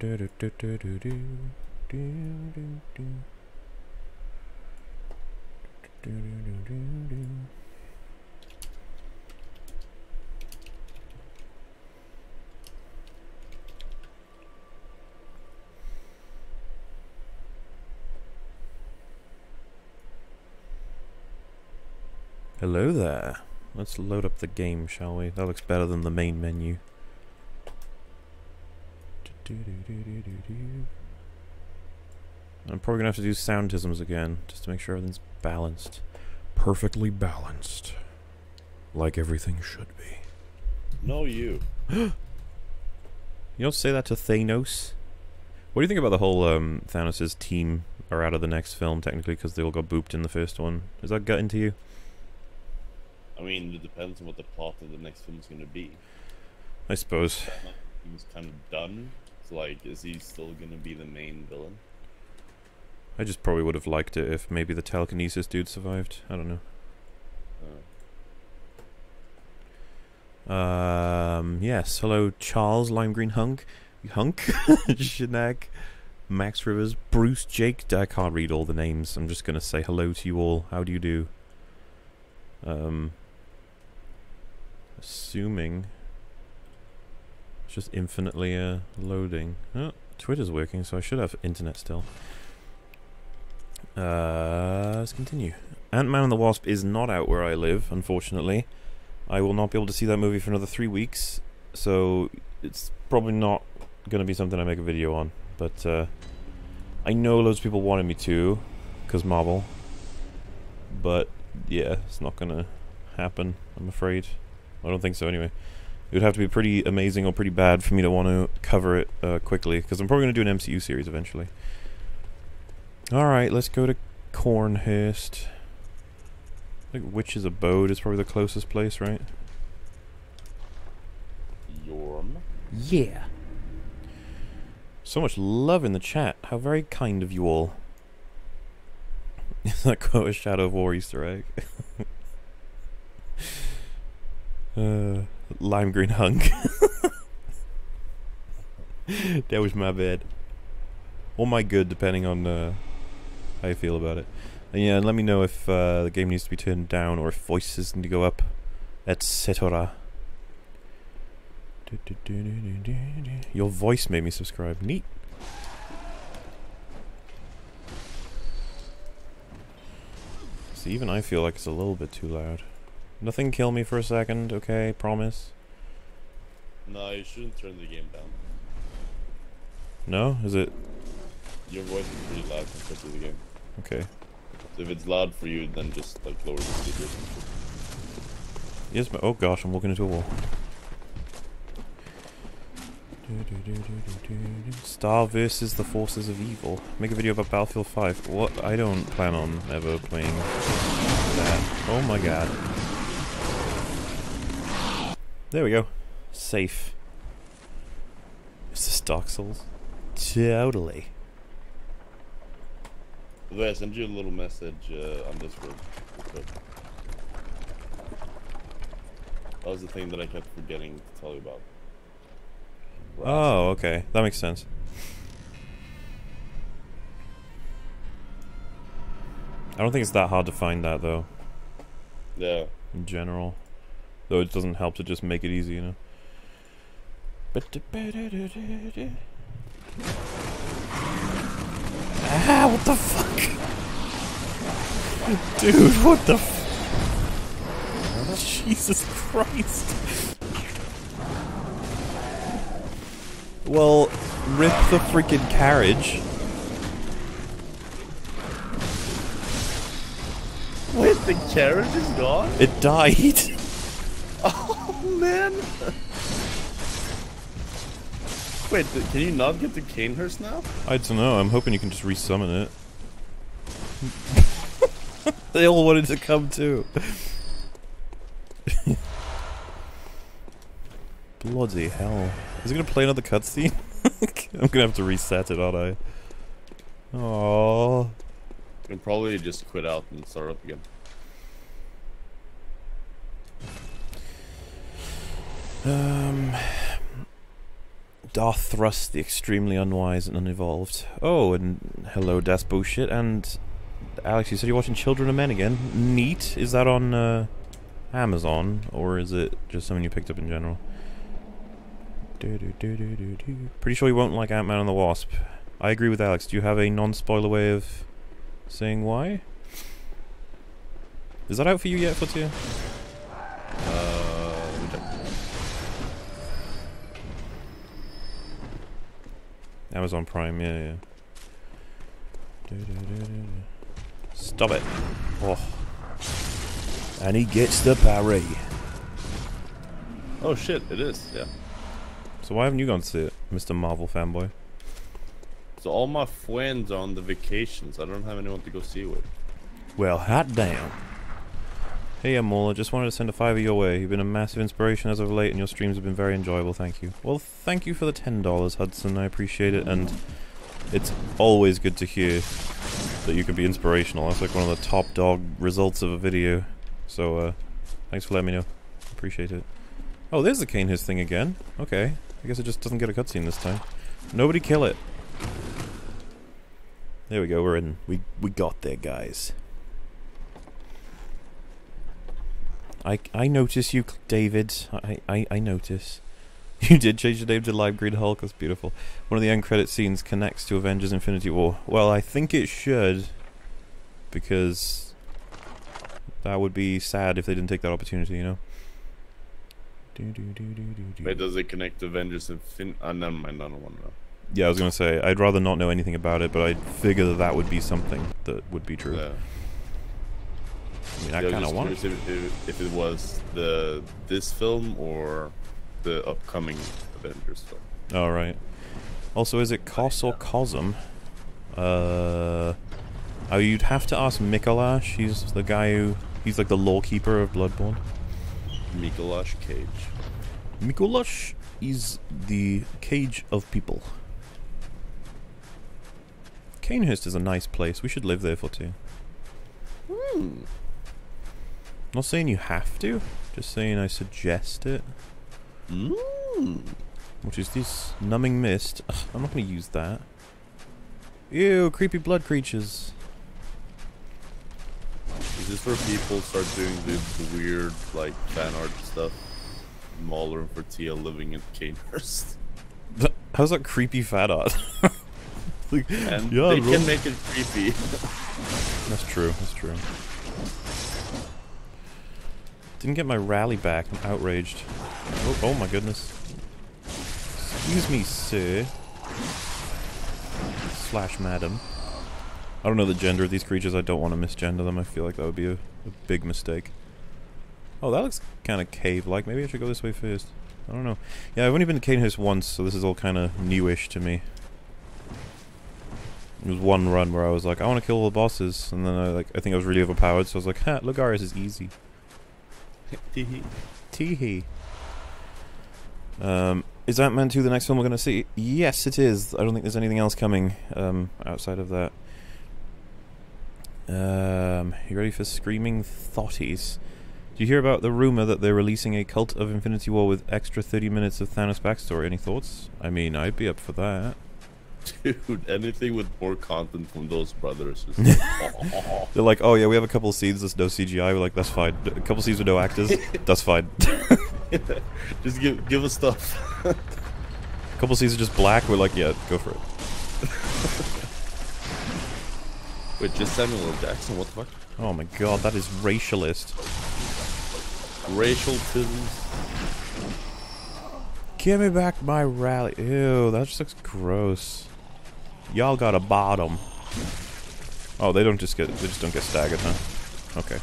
Hello there. Let's load up the game, shall we? That looks better than the main menu. I'm probably gonna have to do soundisms again, just to make sure everything's balanced. Perfectly balanced. Like everything should be. No, you. You don't say that to Thanos? What do you think about the whole Thanos' team are out of the next film, technically, because they all got booped in the first one? Is that gutting to you? I mean, it depends on what the plot of the next film is going to be. I suppose. He was kind of done. So, like, is he still going to be the main villain? I just probably would have liked it if maybe the telekinesis dude survived. I don't know. Yes. Hello, Charles, Lime Green Hunk, Shinak, Max Rivers, Bruce, Jake. I can't read all the names. I'm just gonna say hello to you all. How do you do? Assuming it's just infinitely loading. Oh, Twitter's working, so I should have internet still. Let's continue. Ant-Man and the Wasp is not out where I live, unfortunately. I will not be able to see that movie for another 3 weeks, so it's probably not going to be something I make a video on. But I know loads of people wanted me to, because Marvel. But yeah, it's not going to happen, I'm afraid. I don't think so anyway. It would have to be pretty amazing or pretty bad for me to want to cover it quickly, because I'm probably going to do an MCU series eventually. Alright, let's go to Cornhurst. I think Witch's Abode is probably the closest place, right? Yorm. Yeah. So much love in the chat. How very kind of you all. Is that quote a Shadow of War Easter egg? Lime Green Hunk. That was my bad. Or my good, depending on how you feel about it. And yeah, let me know if the game needs to be turned down or if voices need to go up, etc. Your voice made me subscribe. Neat. See, even I feel like it's a little bit too loud. Nothing kill me for a second, okay? Promise. No, you shouldn't turn the game down. No? Is it? Your voice is pretty loud compared to the game. Okay. So if it's loud for you, then just like lower the speakers. Yes, but oh gosh, I'm walking into a wall. Star versus the forces of evil. Make a video about Battlefield 5. What? I don't plan on ever playing that. Oh my god. There we go. Safe. Is this Dark Souls? Totally. By the way, I sent you a little message on Discord. That was the thing that I kept forgetting to tell you about. Oh, okay. That makes sense. I don't think it's that hard to find that, though. Yeah. In general. Though it doesn't help to just make it easy, you know? Ah, what the fuck? Dude, what the f... Jesus Christ. Well, rip the freaking carriage. Wait, the carriage is gone? It died. Oh, man. Wait, can you not get the Canehurst now? I don't know, I'm hoping you can just resummon it. They all wanted to come too. Bloody hell. Is it gonna play another cutscene? I'm gonna have to reset it, aren't I? Aww. You can probably just quit out and start up again. doth thrust the extremely unwise and unevolved. Oh, and hello, Death Bullshit. And Alex, you said you're watching Children of Men again. Neat. Is that on Amazon, or is it just something you picked up in general? Pretty sure you won't like Ant-Man and the Wasp. I agree with Alex. Do you have a non-spoiler way of saying why? Is that out for you yet, Footier? Amazon Prime, yeah. Stop it. Oh. And he gets the parry. Oh shit, it is, yeah. So why haven't you gone to see it, Mr. Marvel fanboy? So all my friends are on the vacations. I don't have anyone to go see with. Well, hot damn. Hey, Amola, just wanted to send a $5 your way. You've been a massive inspiration as of late, and your streams have been very enjoyable, thank you. Well, thank you for the $10, Hudson, I appreciate it, and it's always good to hear that you can be inspirational. That's like one of the top dog results of a video. So, thanks for letting me know. Appreciate it. Oh, there's the Cane's thing again. Okay. I guess it just doesn't get a cutscene this time. Nobody kill it. There we go, we're in. We got there, guys. I notice you, David. I notice. You did change your name to Lime Green Hulk. That's beautiful. One of the end credit scenes connects to Avengers Infinity War. Well, I think it should, because that would be sad if they didn't take that opportunity, you know? Wait, does it connect to Avengers Infinity? Never mind, I don't want to know. Yeah, I was going to say, I'd rather not know anything about it, but I figure that that would be something that would be true. Yeah. I mean, I kind of want it. If it was this film or the upcoming Avengers film. Oh, right. Also, is it Kos or Cosm? Oh, you'd have to ask Mikolash. He's the guy who... He's like the lawkeeper of Bloodborne. Mikolash Cage. Mikolash is the cage of people. Canehurst is a nice place. We should live there for two. Not saying you have to, just saying I suggest it. Which is this numbing mist. Ugh, I'm not going to use that. Ew, creepy blood creatures. Is this where people start doing the weird, like, fan art stuff? Mauler and Fertia living in Canehurst. How's that creepy fan art? Like, and yeah, they can make it creepy. That's true, that's true. Didn't get my rally back. I'm outraged. Oh my goodness. Excuse me, sir. Slash madam. I don't know the gender of these creatures. I don't want to misgender them. I feel like that would be a big mistake. Oh, that looks kind of cave-like. Maybe I should go this way first. I don't know. Yeah, I've only been to Canehouse once, so this is all kind of newish to me. There was one run where I was like, I want to kill all the bosses, and then I think I was really overpowered, so I was like, ha, Lugaris is easy. Teehee. Teehee. Is Ant-Man 2 the next film we're going to see? Yes, it is. I don't think there's anything else coming outside of that. You ready for Screaming Thotties? Do you hear about the rumor that they're releasing a Cult of Infinity War with extra 30 minutes of Thanos backstory? Any thoughts? I mean, I'd be up for that. Dude, anything with more content from those brothers is They're like, oh yeah, we have a couple of scenes, there's no CGI. We're like, that's fine. A couple of scenes with no actors, that's fine. Just give us stuff. A couple of scenes are just black, we're like, yeah, go for it. Wait, just Samuel L. Jackson, what the fuck? Oh my god, that is racialist. Racial tisms. Give me back my rally. Ew, that just looks gross. Y'all got a bottom. Oh, they just don't get staggered, huh? Okay.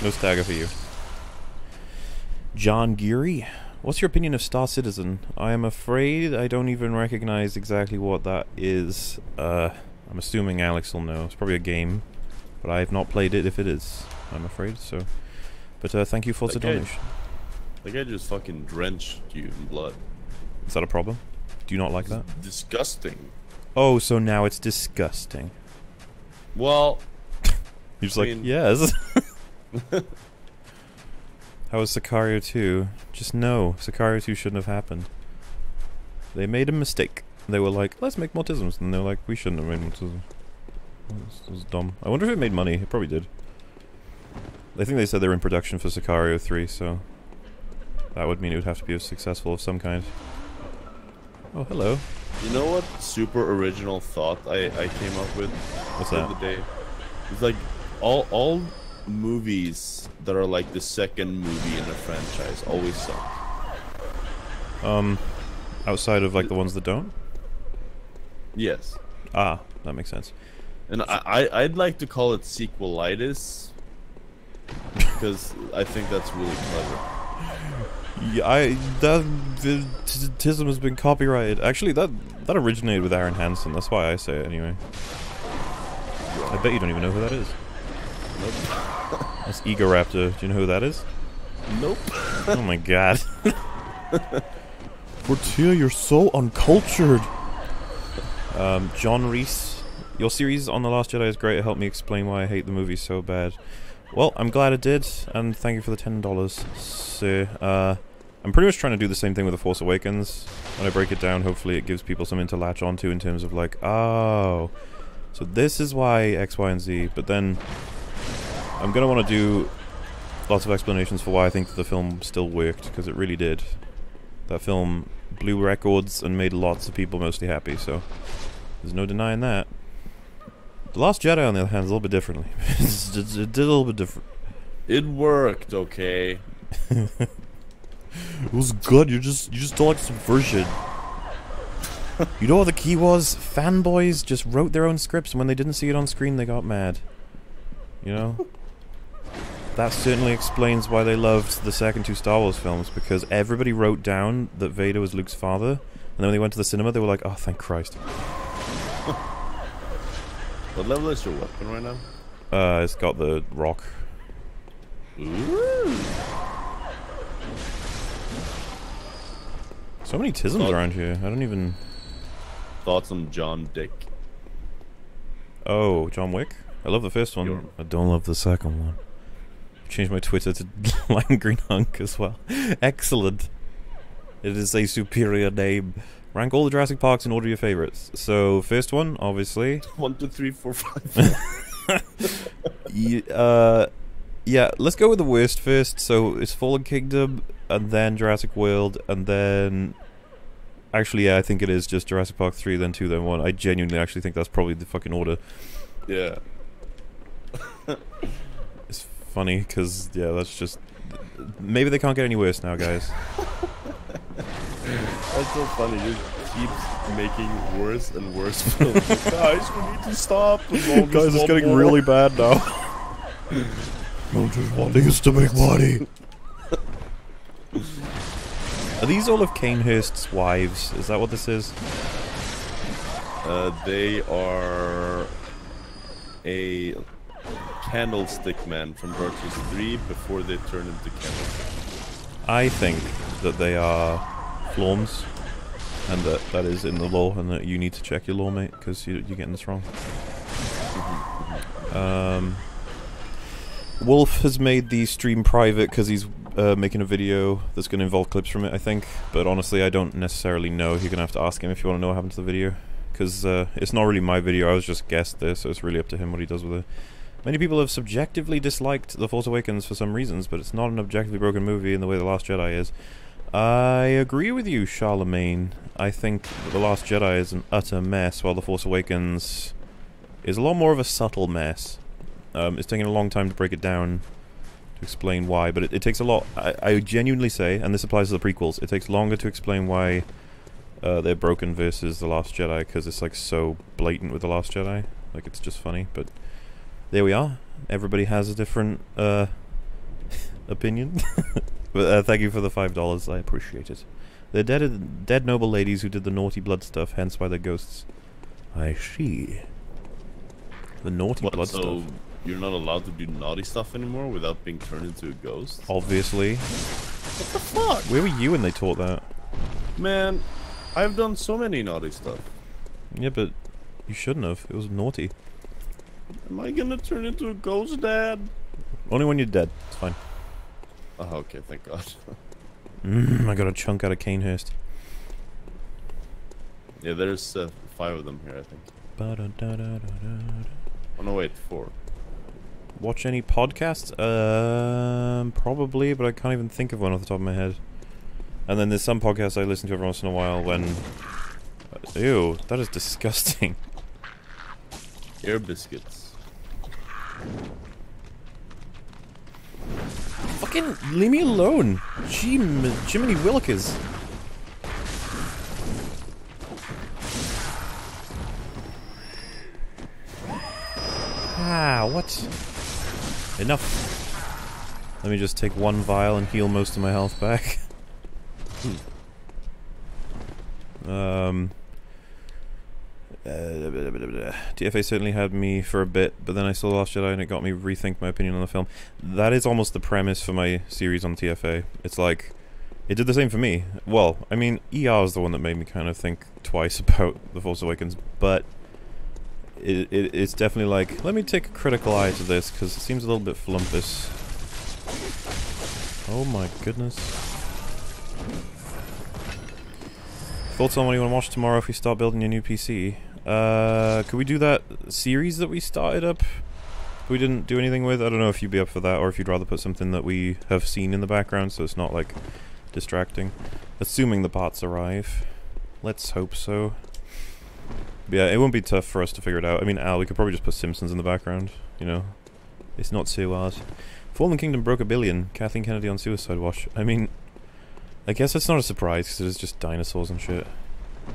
No stagger for you. John Geary, what's your opinion of Star Citizen? I am afraid I don't even recognize exactly what that is. I'm assuming Alex will know. It's probably a game, but I have not played it if it is, I'm afraid, so. But thank you for the donation. The guy just fucking drenched you in blood. Is that a problem? Do you not like that? Disgusting. Oh, so now it's disgusting. Well, You're just like, yes. How was Sicario 2? Just no, Sicario 2 shouldn't have happened. They made a mistake. They were like, let's make mortisms, and they're like, we shouldn't have made mortisms. This was dumb. I wonder if it made money. It probably did. I think they said they're in production for Sicario 3, so that would mean it would have to be a successful of some kind. Oh, hello. You know what super original thought I came up with? What's the that? other day? It's like all movies that are like the second movie in a franchise always suck. Outside of like the ones that don't? Yes. Ah, that makes sense. And I'd like to call it sequelitis because I think that's really clever. Yeah, the tism has been copyrighted. Actually, that originated with Aaron Hansen. That's why I say it anyway. I bet you don't even know who that is. Nope. That's Egoraptor. Do you know who that is? Nope. Oh my god. Fortia, you're so uncultured. John Reese, your series on The Last Jedi is great. It helped me explain why I hate the movie so bad. Well, I'm glad it did, and thank you for the $10, sir. I'm pretty much trying to do the same thing with The Force Awakens. When I break it down, hopefully it gives people something to latch onto in terms of like, oh, so this is why X, Y, and Z. But then I'm going to want to do lots of explanations for why I think that the film still worked, because it really did. That film blew records and made lots of people mostly happy, so there's no denying that. The Last Jedi, on the other hand, is a little bit differently. It did a little bit different. It worked, okay. It was good. You just don't like subversion. You know what the key was? Fanboys just wrote their own scripts, and when they didn't see it on screen, they got mad. You know? That certainly explains why they loved the second two Star Wars films, because everybody wrote down that Vader was Luke's father, and then when they went to the cinema, they were like, oh, thank Christ. What level is your weapon right now? It's got the rock. Ooh. So many tisms around here. I don't even... Thoughts on John Dick? Oh, John Wick? I love the first one. I don't love the second one. Changed my Twitter to Lime Green Hunk as well. Excellent. It is a superior name. Rank all the Jurassic Parks and order your favorites. So, first one, obviously. 1, 2, 3, 4, 5. Yeah, let's go with the worst first. So, it's Fallen Kingdom, and then Jurassic World, and then... Actually, yeah, I think it is just Jurassic Park 3, then 2, then 1. I genuinely actually think that's probably the fucking order. Yeah. It's funny, because, yeah, that's just... Maybe they can't get any worse now, guys. That's so funny. It keeps making worse and worse films. Guys, we need to stop. Guys, it's getting really bad now. I'm just wanting us to make money. Are these all of Kanehurst's wives? Is that what this is? They are a candlestick man from Dark Souls 3 before they turn into candlestick. I think that they are Florms, and that is in the law, and that you need to check your law, mate, because you're getting this wrong. Wolf has made the stream private because he's making a video that's going to involve clips from it, I think. But honestly, I don't necessarily know. You're going to have to ask him if you want to know what happened to the video. Because it's not really my video, I was just guest there, so it's really up to him what he does with it. Many people have subjectively disliked The Force Awakens for some reasons, but it's not an objectively broken movie in the way The Last Jedi is. I agree with you, Charlemagne. I think The Last Jedi is an utter mess, while The Force Awakens is a lot more of a subtle mess. It's taken a long time to break it down, to explain why, but it takes a lot. I genuinely say, and this applies to the prequels, it takes longer to explain why they're broken versus The Last Jedi, because it's like so blatant with The Last Jedi. Like, it's just funny, but there we are. Everybody has a different opinion. But thank you for the $5, I appreciate it. They're dead noble ladies who did the naughty blood stuff, hence why they're ghosts. I see. The naughty blood stuff. You're not allowed to do naughty stuff anymore without being turned into a ghost? Obviously. What the fuck? Where were you when they taught that? Man, I've done so many naughty stuff. Yeah, but you shouldn't have. It was naughty. Am I gonna turn into a ghost, Dad? Only when you're dead. It's fine. Oh, okay, thank God. I got a chunk out of Kanehurst. Yeah, there's 5 of them here, I think. Ba-da-da-da-da-da. Oh no, wait, 4. Watch any podcasts? Probably, but I can't even think of one off the top of my head. And then there's some podcasts I listen to every once in a while when... Ew, that is disgusting. Air biscuits. Fucking leave me alone! Jiminy Willikers. Ah, what? Enough. Let me just take one vial and heal most of my health back. TFA certainly had me for a bit, but then I saw Last Jedi and it got me rethink my opinion on the film. That is almost the premise for my series on TFA. It's like, it did the same for me. Well, I mean, ER is the one that made me kind of think twice about The Force Awakens, but it's definitely like, let me take a critical eye to this, because it seems a little bit flumpus. Oh my goodness. Thoughts on what you want to watch tomorrow if we start building your new PC? Could we do that series that we started up? We didn't do anything with? I don't know if you'd be up for that, or if you'd rather put something that we have seen in the background so it's not, like, distracting. Assuming the parts arrive. Let's hope so. But yeah, it won't be tough for us to figure it out. I mean, we could probably just put Simpsons in the background, you know. It's not too hard. Fallen Kingdom broke $1 billion. Kathleen Kennedy on Suicide Watch. I mean, I guess it's not a surprise because it's just dinosaurs and shit.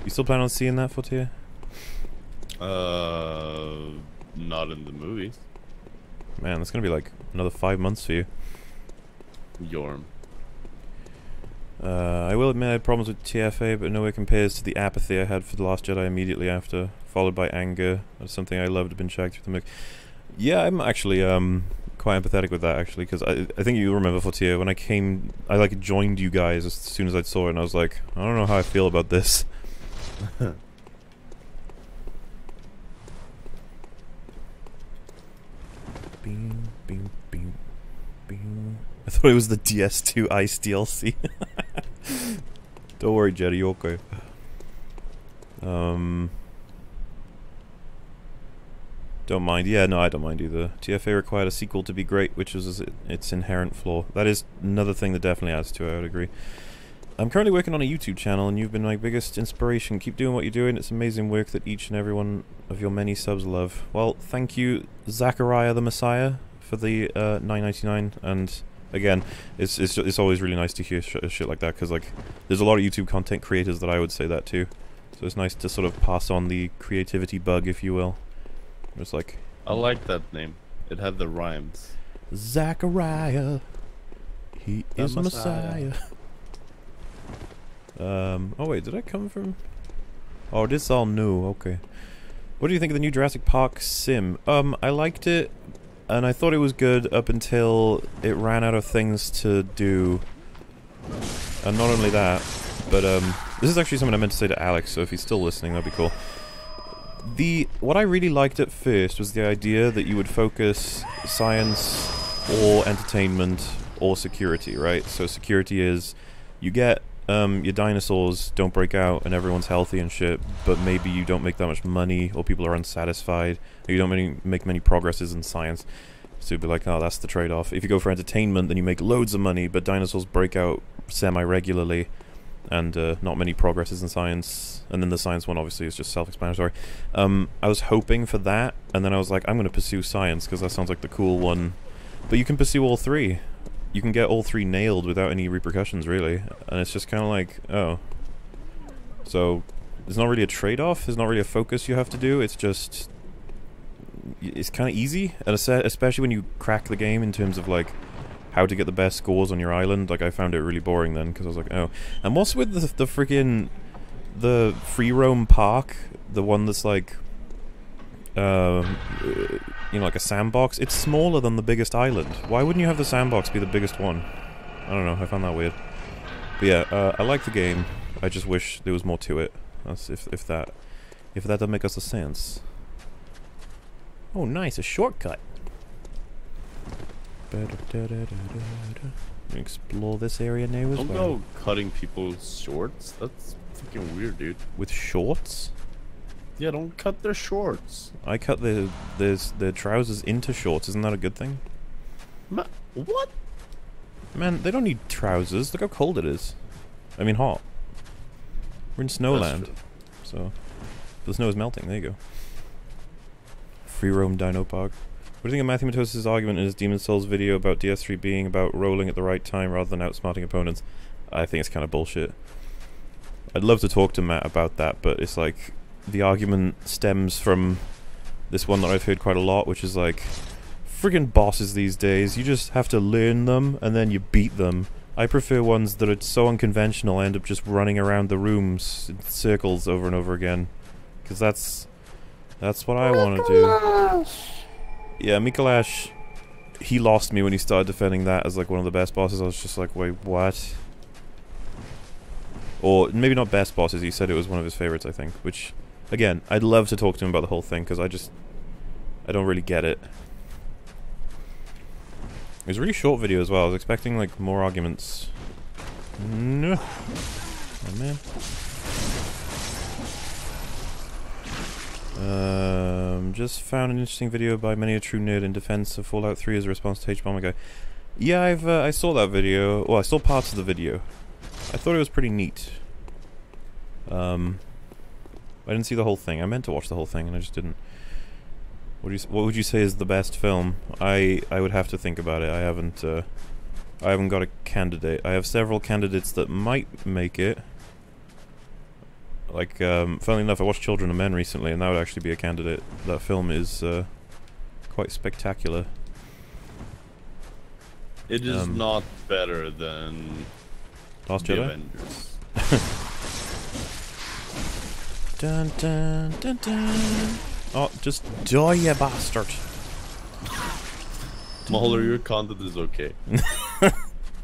You still plan on seeing that, Fortier? Not in the movies. Man, that's gonna be like another 5 months for you. Yorm. I will admit I had problems with TFA, but nowhere compares to the apathy I had for The Last Jedi immediately after, followed by anger. That's something I loved had been shagged through the mix. Yeah, I'm actually quite empathetic with that, actually, because I think you remember, Fortier, when I came, I like joined you guys as soon as I saw it, and I was like, I don't know how I feel about this. Bing, bing, bing, bing. I thought it was the DS2 Ice DLC. Don't worry, Jetty, you're okay. Don't mind. Yeah, no, I don't mind either. TFA required a sequel to be great, which was its inherent flaw. That is another thing that definitely adds to it, I would agree. I'm currently working on a YouTube channel, and you've been my biggest inspiration. Keep doing what you're doing. It's amazing work that each and every one of your many subs love. Well, thank you, Zachariah the Messiah, for the $9.99, and again, it's always really nice to hear shit like that, because like there's a lot of YouTube content creators that I would say that to, so it's nice to sort of pass on the creativity bug, if you will. It's like, I like that name. It had the rhymes. Zachariah, he is the Messiah. Oh wait, did I come from? Oh, this is all new. Okay. What do you think of the new Jurassic Park sim? I liked it, and I thought it was good up until it ran out of things to do. And not only that, but this is actually something I meant to say to Alex, so if he's still listening, that'd be cool. What I really liked at first was the idea that you would focus science or entertainment or security, right? So security is, you get your dinosaurs don't break out and everyone's healthy and shit, but maybe you don't make that much money, or people are unsatisfied, or you don't make many progresses in science. So you'd be like, oh, that's the trade-off. If you go for entertainment, then you make loads of money, but dinosaurs break out semi-regularly, and not many progresses in science. And then the science one obviously is just self-explanatory. I was hoping for that, and then I was like, I'm going to pursue science because that sounds like the cool one. But you can pursue all three. You can get all three nailed without any repercussions, really. And it's just kind of like, oh. So, there's not really a trade-off. There's not really a focus you have to do. It's just, it's kind of easy, and especially when you crack the game in terms of like how to get the best scores on your island. Like, I found it really boring then, because I was like, oh. And what's with the freaking, the free roam park, the one that's like, you know, like a sandbox? It's smaller than the biggest island. Why wouldn't you have the sandbox be the biggest one? I don't know, I found that weird. But yeah, I like the game. I just wish there was more to it. That's if that doesn't make us a sense. Oh, nice, a shortcut. Explore this area now as well. Don't go cutting people's shorts. That's Fucking weird, dude. With shorts? Yeah, don't cut their shorts. I cut the trousers into shorts. Isn't that a good thing? What? Man, they don't need trousers. Look how cold it is. I mean, hot. We're in Snowland, so the snow is melting. There you go. Free roam Dino Park. What do you think of Matthew Matos's argument in his Demon Souls video about DS3 being about rolling at the right time rather than outsmarting opponents? I think it's kind of bullshit. I'd love to talk to Matt about that, but it's like the argument stems from this one that I've heard quite a lot, which is like, friggin' bosses these days, you just have to learn them and then you beat them. I prefer ones that are so unconventional I end up just running around the rooms in circles over and over again. Because that's what I want to do. Yeah, Mikolash, he lost me when he started defending that as like one of the best bosses. I was just like, wait, what? Or maybe not best bosses, he said it was one of his favorites, I think. Which, again, I'd love to talk to him about the whole thing, because I don't really get it. It was a really short video as well. I was expecting like more arguments. No. Oh man. Just found an interesting video by many a true nerd in defense of Fallout 3 as a response to H-Bomber Guy. Yeah, I saw that video. Well, I saw parts of the video. I thought it was pretty neat. I didn't see the whole thing. I meant to watch the whole thing and I just didn't. What would you say is the best film? I would have to think about it. I haven't got a candidate. I have several candidates that might make it. Like, funnily enough, I watched Children of Men recently, and that would actually be a candidate. That film is quite spectacular. It is not better than Last the Jedi? Avengers. Dun dun dun dun. Oh, just die, you bastard. Mahler, your content is okay.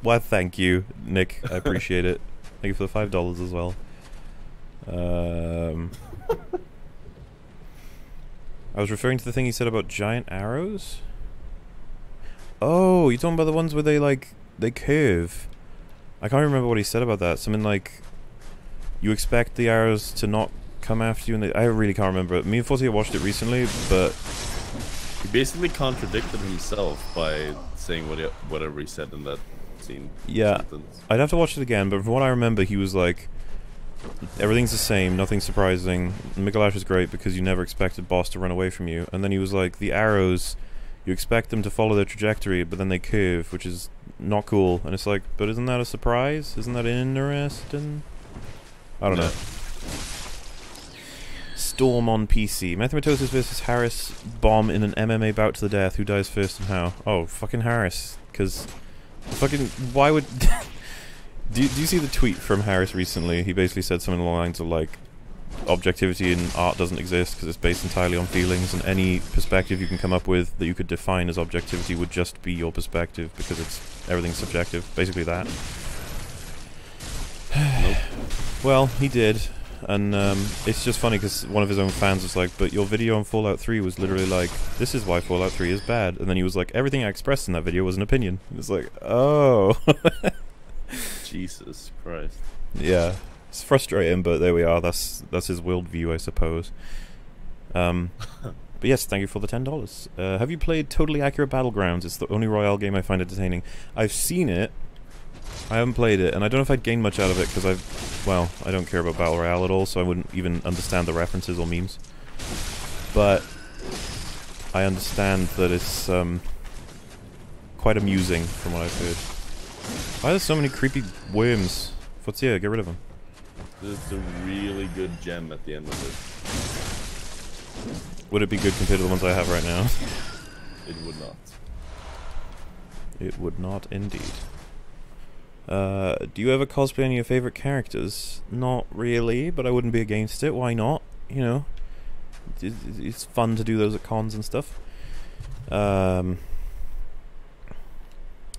Well, thank you, Nick. I appreciate it. Thank you for the $5 as well. I was referring to the thing he said about giant arrows. Oh, you're talking about the ones where they curve. I can't remember what he said about that. Something like you expect the arrows to not come after you, and I really can't remember. Me and Fozzie watched it recently, but he basically contradicted himself by saying whatever he said in that scene. Yeah, sentence. I'd have to watch it again. But from what I remember, he was like, everything's the same, nothing's surprising. Mikolash is great because you never expected boss to run away from you. And then he was like, the arrows, you expect them to follow their trajectory, but then they curve, which is not cool. And it's like, but isn't that a surprise? Isn't that interesting? I don't know. Storm on PC. Mathematosis versus Harris. Bomb in an MMA bout to the death. Who dies first and how? Oh, fucking Harris. Because, fucking, why would... Do you see the tweet from Harris recently? He basically said something along the lines of like, objectivity in art doesn't exist because it's based entirely on feelings, and any perspective you can come up with that you could define as objectivity would just be your perspective because everything's subjective. Basically that. Nope. Well, he did, and it's just funny because one of his own fans was like, but your video on Fallout 3 was literally like, this is why Fallout 3 is bad, and then he was like, everything I expressed in that video was an opinion. It's like, oh... Jesus Christ. Yeah, it's frustrating, but there we are. That's his worldview, I suppose. But yes, thank you for the $10. Have you played Totally Accurate Battlegrounds? It's the only Royale game I find entertaining. I've seen it. I haven't played it, and I don't know if I'd gain much out of it because I don't care about Battle Royale at all, so I wouldn't even understand the references or memes. But I understand that it's quite amusing from what I've heard. Why are there so many creepy worms? What's here? Get rid of them. There's a really good gem at the end of it. Would it be good compared to the ones I have right now? It would not. It would not, indeed. Do you ever cosplay any of your favorite characters? Not really, but I wouldn't be against it. Why not? You know, it's fun to do those at cons and stuff.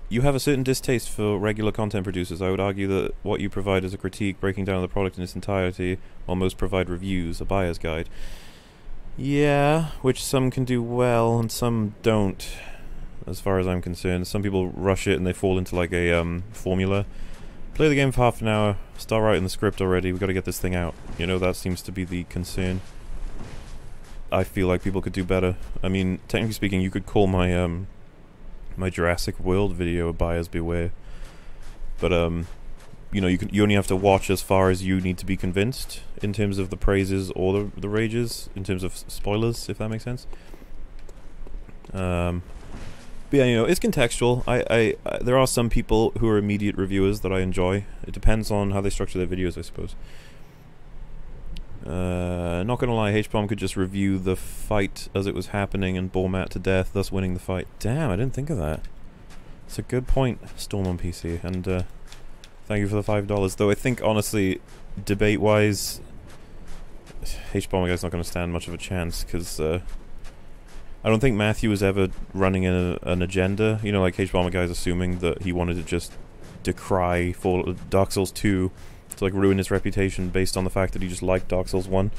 You have a certain distaste for regular content producers. I would argue that what you provide is a critique, breaking down the product in its entirety, while most provide reviews, a buyer's guide. Yeah, which some can do well and some don't, as far as I'm concerned. Some people rush it and they fall into like a formula. Play the game for half an hour, start writing the script already, we've got to get this thing out. You know, that seems to be the concern. I feel like people could do better. I mean, technically speaking, you could call my, my Jurassic World video a buyer's beware. But, you know, you only have to watch as far as you need to be convinced in terms of the praises or the rages, in terms of spoilers, if that makes sense. But yeah, you know, it's contextual. There are some people who are immediate reviewers that I enjoy. It depends on how they structure their videos, I suppose. Not gonna lie, H-Bomb could just review the fight as it was happening and bore Matt to death, thus winning the fight. Damn, I didn't think of that. It's a good point, Storm on PC, and thank you for the $5. Though I think, honestly, debate-wise, H-Bomb guy's not going to stand much of a chance, because I don't think Matthew was ever running an agenda. You know, like H-Bomb guy's assuming that he wanted to just decry for Dark Souls 2 to like ruin his reputation based on the fact that he just liked Dark Souls 1.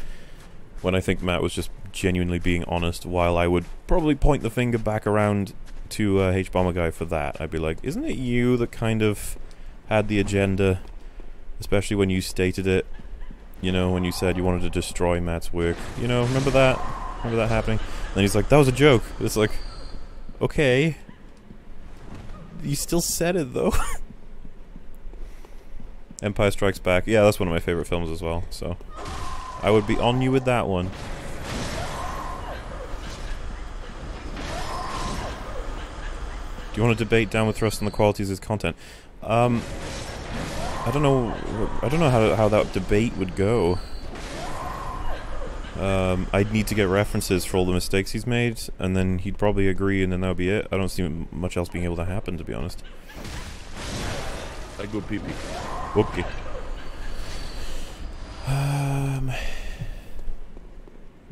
When I think Matt was just genuinely being honest, while I would probably point the finger back around to H-Bomber Guy for that. I'd be like, isn't it you that kind of had the agenda, especially when you stated it, you know, when you said you wanted to destroy Matt's work, you know, remember that? Remember that happening? And then he's like, that was a joke. It's like, okay, you still said it though. Empire Strikes Back, yeah, that's one of my favorite films as well, so I would be on you with that one. Do you want to debate Downward Thrust on the qualities of his content? I don't know how that debate would go. I'd need to get references for all the mistakes he's made, and then he'd probably agree, and then that would be it. I don't see much else being able to happen, to be honest. I go pee-pee. Okay.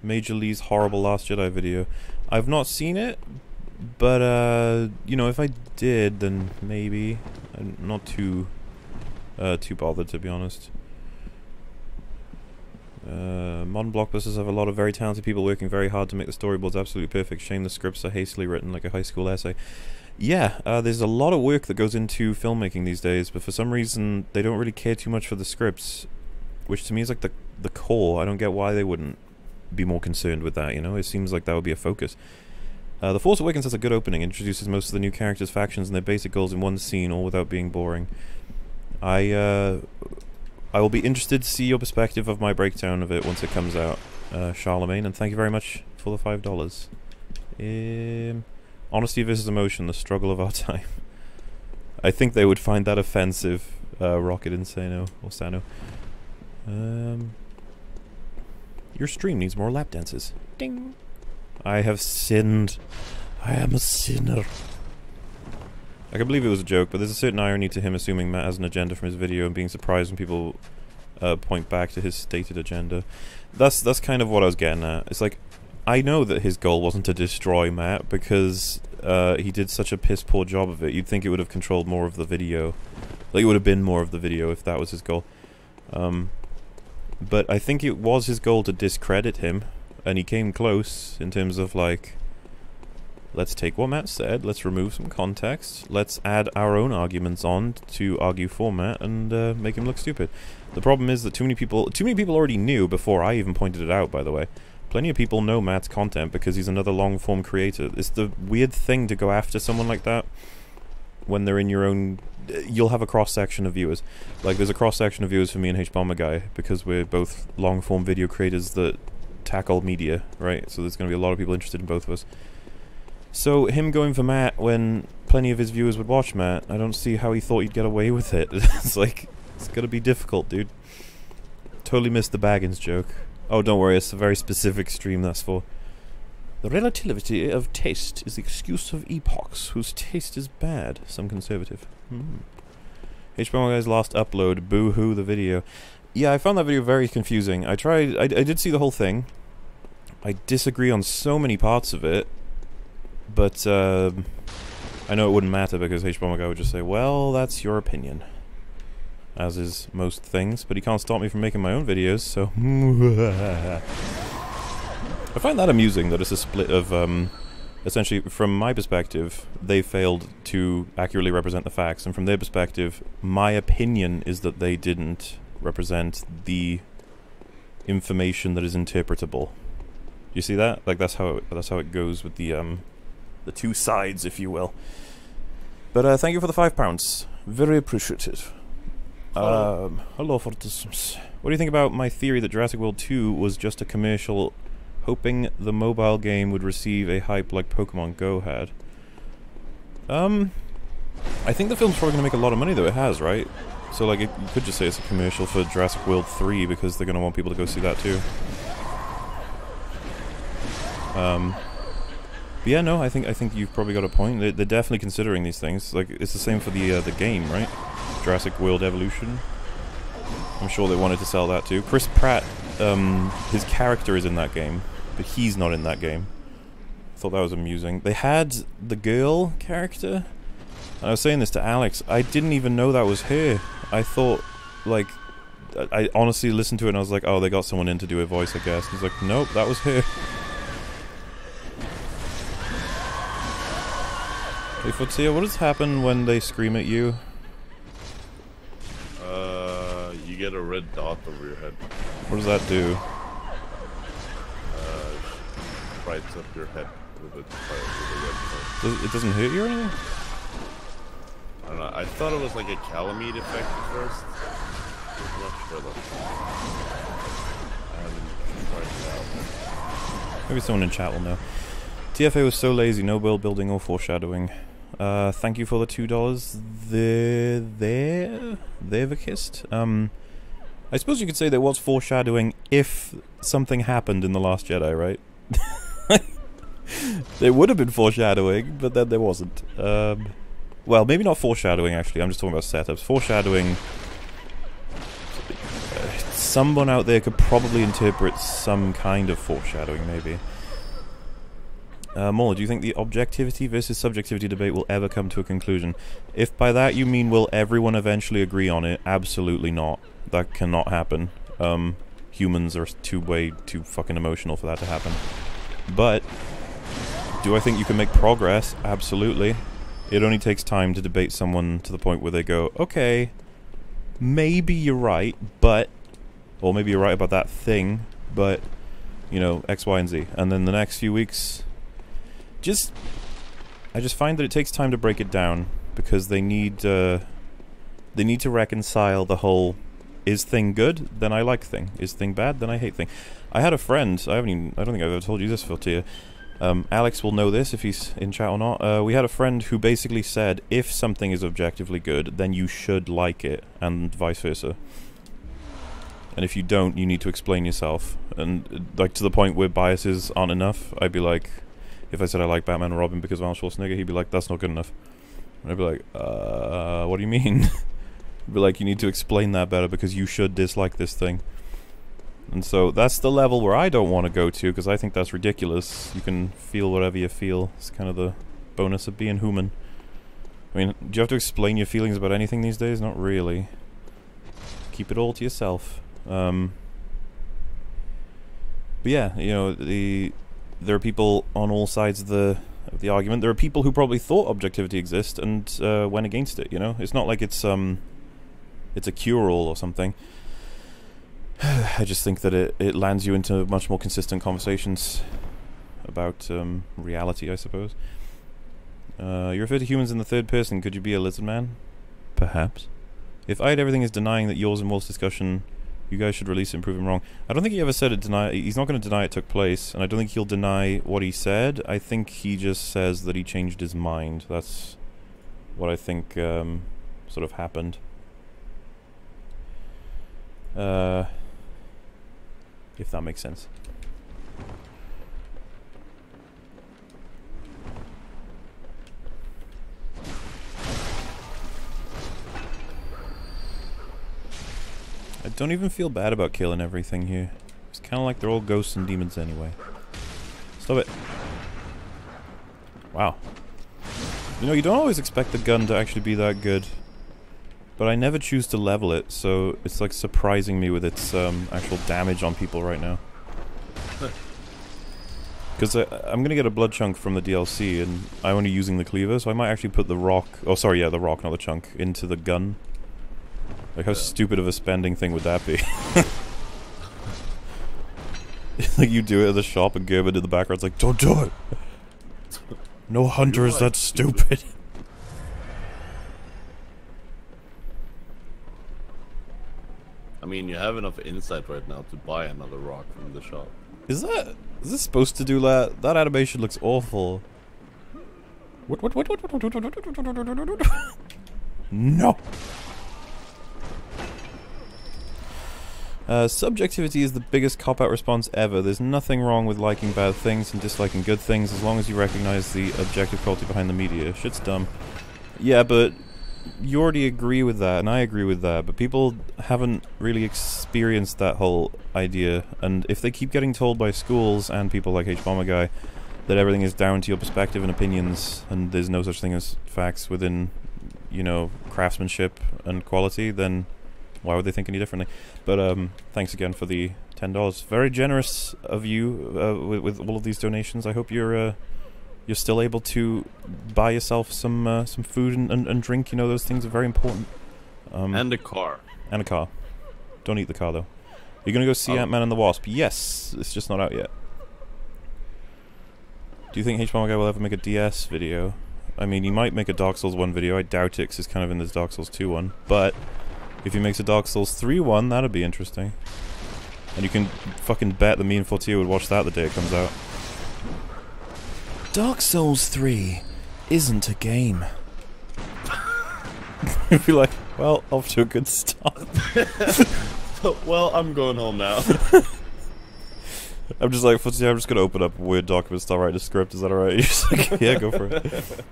Major Lee's horrible Last Jedi video. I've not seen it, but you know, if I did, then maybe. I'm not too bothered, to be honest. Modern blockbusters have a lot of very talented people working very hard to make the storyboards absolutely perfect. Shame the scripts are hastily written like a high school essay. Yeah, there's a lot of work that goes into filmmaking these days, but for some reason they don't really care too much for the scripts, which to me is like the core. I don't get why they wouldn't be more concerned with that, you know? It seems like that would be a focus. The Force Awakens has a good opening, introduces most of the new characters, factions, and their basic goals in one scene, all without being boring. I will be interested to see your perspective of my breakdown of it once it comes out, Charlemagne, and thank you very much for the $5. Honesty versus emotion, the struggle of our time. I think they would find that offensive, Rocket Insano, or Sano. Your stream needs more lap dances. Ding! I have sinned. I am a sinner. I can believe it was a joke, but there's a certain irony to him assuming Matt has an agenda from his video and being surprised when people point back to his stated agenda. That's kind of what I was getting at. It's like, I know that his goal wasn't to destroy Matt because he did such a piss poor job of it. You'd think it would have controlled more of the video. Like, it would have been more of the video if that was his goal. But I think it was his goal to discredit him, and he came close in terms of, like, let's take what Matt said, let's remove some context, let's add our own arguments on to argue for Matt and make him look stupid. The problem is that too many people already knew before I even pointed it out, by the way. Plenty of people know Matt's content because he's another long-form creator. It's the weird thing to go after someone like that when they're in your own... You'll have a cross-section of viewers. Like, there's a cross-section of viewers for me and H-Bomber Guy because we're both long-form video creators that tackle media, right? So there's going to be a lot of people interested in both of us. So him going for Matt when plenty of his viewers would watch Matt, I don't see how he thought he'd get away with it. It's like, it's gonna be difficult, dude. Totally missed the Baggins joke. Oh, don't worry, it's a very specific stream that's for. The relativity of taste is the excuse of epochs whose taste is bad. Some conservative. H-Bomber Guy's last upload, boo-hoo the video. Yeah, I found that video very confusing. I did see the whole thing. I disagree on so many parts of it. But, I know it wouldn't matter because H-Bomber Guy would just say, well, that's your opinion. As is most things, but he can't stop me from making my own videos, so... I find that amusing that it's a split of, essentially, from my perspective, they failed to accurately represent the facts, and from their perspective, my opinion is that they didn't represent the information that is interpretable. You see that? Like that's how it goes with the two sides, if you will. But thank you for the £5. Very appreciative. Hello, Fortisms. What do you think about my theory that Jurassic World 2 was just a commercial, hoping the mobile game would receive a hype like Pokemon Go had? I think the film's probably going to make a lot of money, though. It has, right? So, like, you could just say it's a commercial for Jurassic World 3 because they're going to want people to go see that too. But yeah, no, I think you've probably got a point. They're definitely considering these things. Like, it's the same for the game, right? Jurassic World Evolution. I'm sure they wanted to sell that too. Chris Pratt, his character is in that game, but he's not in that game. I thought that was amusing. They had the girl character, and I was saying this to Alex, I didn't even know that was her. I thought, like, I honestly listened to it and I was like, oh, they got someone in to do a voice, I guess. He's like, nope, that was her. Hey, Futia, what does happen when they scream at you? You get a red dot over your head. What does that do? Brights up your head with a red part. It doesn't hurt you or anything? I don't know. I thought it was like a Calamite effect at first. I'm not sure though. I haven't tried it out. Maybe someone in chat will know. TFA was so lazy, no world building or foreshadowing. Thank you for the $2. They've kissed. I suppose you could say there was foreshadowing if something happened in The Last Jedi, right? There would have been foreshadowing, but then there wasn't. Well, maybe not foreshadowing, actually. I'm just talking about setups. Foreshadowing... someone out there could probably interpret some kind of foreshadowing, maybe. Mola, do you think the objectivity versus subjectivity debate will ever come to a conclusion? If by that you mean will everyone eventually agree on it, absolutely not. That cannot happen. Humans are way too fucking emotional for that to happen. But, do I think you can make progress? Absolutely. It only takes time to debate someone to the point where they go, okay, maybe you're right, but... or maybe you're right about that thing, but, you know, X, Y, and Z. And then the next few weeks... I just find that it takes time to break it down because they need to reconcile the whole is thing good, then I like thing. Is thing bad, then I hate thing. I had a friend, I don't think I've ever told you this, Philtia. Alex will know this if he's in chat or not. We had a friend who basically said if something is objectively good, then you should like it, and vice versa. And if you don't, you need to explain yourself. And like to the point where biases aren't enough, I'd be like, if I said I like Batman and Robin because of Arnold Schwarzenegger, he'd be like, that's not good enough. And I'd be like, what do you mean? He'd be like, you need to explain that better because you should dislike this thing. And so that's the level where I don't want to go to because I think that's ridiculous. You can feel whatever you feel. It's kind of the bonus of being human. I mean, do you have to explain your feelings about anything these days? Not really. Keep it all to yourself. But yeah, you know, there are people on all sides of the argument. There are people who probably thought objectivity exists and went against it, you know? It's not like it's a cure-all or something. I just think that it lands you into much more consistent conversations about reality, I suppose. You refer to humans in the third person. Could you be a lizard man? Perhaps. If I had everything is denying that yours and Wolf's discussion... you guys should release it and prove him wrong. I don't think he ever said it. He's not going to deny it took place, and I don't think he'll deny what he said. I think he just says that he changed his mind. That's what I think sort of happened. If that makes sense. I don't even feel bad about killing everything here. It's kind of like they're all ghosts and demons anyway. Stop it. Wow. You know, you don't always expect the gun to actually be that good. But I never choose to level it, so it's like surprising me with its actual damage on people right now. Because Because I'm going to get a blood chunk from the DLC, and I'm only using the cleaver, so I might actually put the rock... Oh, sorry, yeah, the rock, not the chunk, into the gun. Like, how stupid of a spending thing would that be? Like, you do it at the shop, and Gerben in the background's like, don't do it! No hunter is that stupid! I mean, you have enough insight right now to buy another rock from the shop. Is this supposed to do that? That animation looks awful. What? No! Subjectivity is the biggest cop-out response ever. There's nothing wrong with liking bad things and disliking good things as long as you recognize the objective quality behind the media. Shit's dumb. Yeah, but you already agree with that, and I agree with that, but people haven't really experienced that whole idea, and if they keep getting told by schools and people like H-Bomber Guy that everything is down to your perspective and opinions, and there's no such thing as facts within, you know, craftsmanship and quality, then why would they think any differently? But thanks again for the $10. Very generous of you with all of these donations. I hope you're still able to buy yourself some food and drink. You know, those things are very important. And a car. And a car. Don't eat the car, though. You're gonna go see Ant-Man and the Wasp? Yes! It's just not out yet. Do you think H-Bomber Guy will ever make a DS video? I mean, he might make a Dark Souls 1 video. I doubt it, 'cause it's kind of in this Dark Souls 2 one. But if he makes a Dark Souls 3 one, that'd be interesting. And you can fucking bet that me and Fortier would watch that the day it comes out. Dark Souls 3 isn't a game. You'd be like, well, off to a good start. Well, I'm going home now. I'm just like, Fortier, I'm just gonna open up a Word document, start writing a script, is that alright? You're just like, yeah, go for it.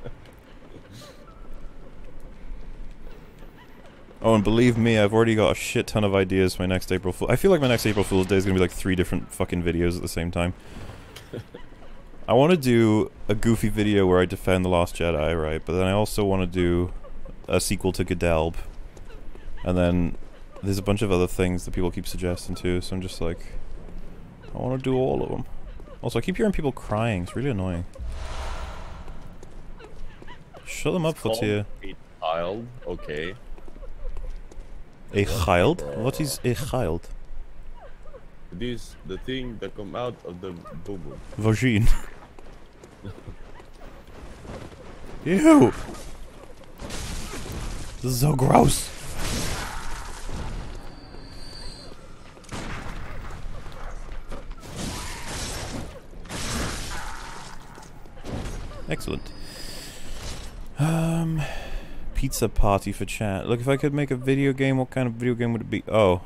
Oh, and believe me, I've already got a shit ton of ideas for my next April Fool. I feel like my next April Fool's Day is gonna be like 3 different fucking videos at the same time. I want to do a goofy video where I defend The Last Jedi, right? But then I also want to do a sequel to Gedelb. And then there's a bunch of other things that people keep suggesting too, so I'm just like, I want to do all of them. Also, I keep hearing people crying, it's really annoying. Shut them up, Fortier. A child, okay. A child? What is a child? This the thing that come out of the boo-boo. Vagine. Ew! This is so gross. Excellent. Pizza party for chat. Look, if I could make a video game, what kind of video game would it be? Oh,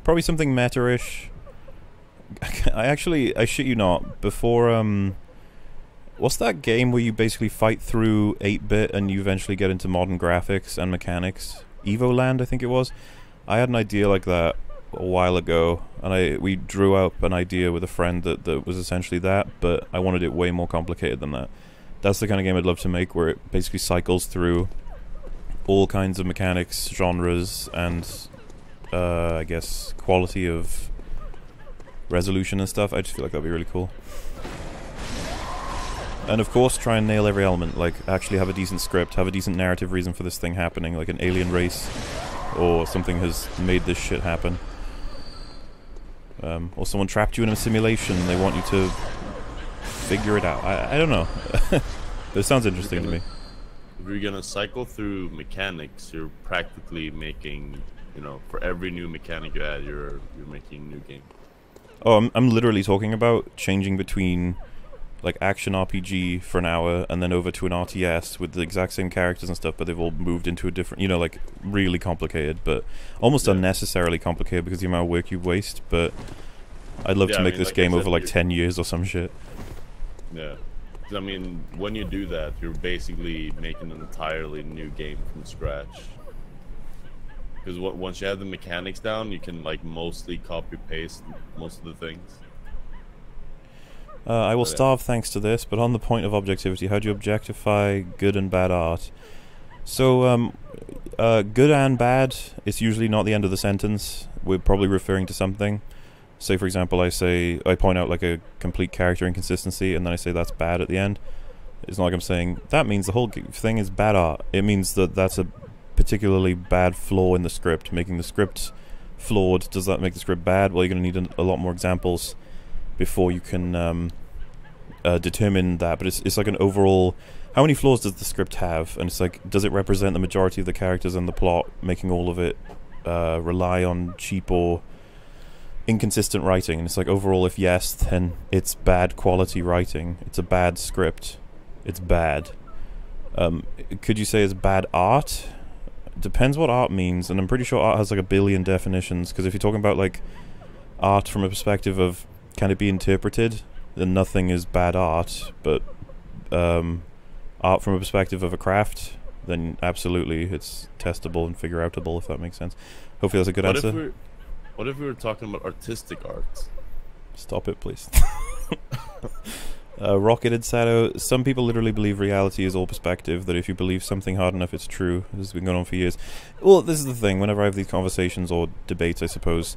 probably something meta-ish. I shit you not, before, what's that game where you basically fight through 8-bit and you eventually get into modern graphics and mechanics? Evoland, I think it was? I had an idea like that a while ago, and we drew up an idea with a friend that was essentially that, but I wanted it way more complicated than that. That's the kind of game I'd love to make, where it basically cycles through all kinds of mechanics, genres, and I guess quality of resolution and stuff. I just feel like that'd be really cool. And of course, try and nail every element, like actually have a decent script, have a decent narrative reason for this thing happening, like an alien race, or something has made this shit happen. Or someone trapped you in a simulation and they want you to figure it out. I don't know. But it sounds interesting to me. If you're gonna cycle through mechanics, you're practically making, you know, for every new mechanic you add, you're making a new game. Oh, I'm literally talking about changing between like action RPG for an hour and then over to an RTS with the exact same characters and stuff, but they've all moved into a different, you know, like really complicated, but almost unnecessarily complicated because of the amount of work you waste. But I'd love to make this game over like 10 years or some shit. Yeah. I mean, when you do that, you're basically making an entirely new game from scratch. Because once you have the mechanics down, you can like mostly copy-paste most of the things. I will starve thanks to this, but on the point of objectivity, how do you objectify good and bad art? So, good and bad is usually not the end of the sentence. We're probably referring to something. say, for example, I point out like a complete character inconsistency, and then I say that's bad at the end. It's not like I'm saying that means the whole thing is bad art. It means that that's a particularly bad flaw in the script, making the script flawed. Does that make the script bad? Well, you're going to need a lot more examples before you can determine that. But it's like an overall, how many flaws does the script have? And it's like, does it represent the majority of the characters and the plot, making all of it rely on cheap or inconsistent writing? And it's like, overall, if yes, then it's bad quality writing. It's a bad script. It's bad. Could you say it's bad art? Depends what art means, and I'm pretty sure art has like a billion definitions, because if you're talking about like art from a perspective of can it be interpreted, then nothing is bad art. But art from a perspective of a craft, then absolutely it's testable and figure outable, if that makes sense. Hopefully that's a good answer. What if we were talking about artistic art? Stop it, please. Rocketed Shadow. Some people literally believe reality is all perspective, that if you believe something hard enough, it's true. This has been going on for years. Well, this is the thing. Whenever I have these conversations or debates, I suppose,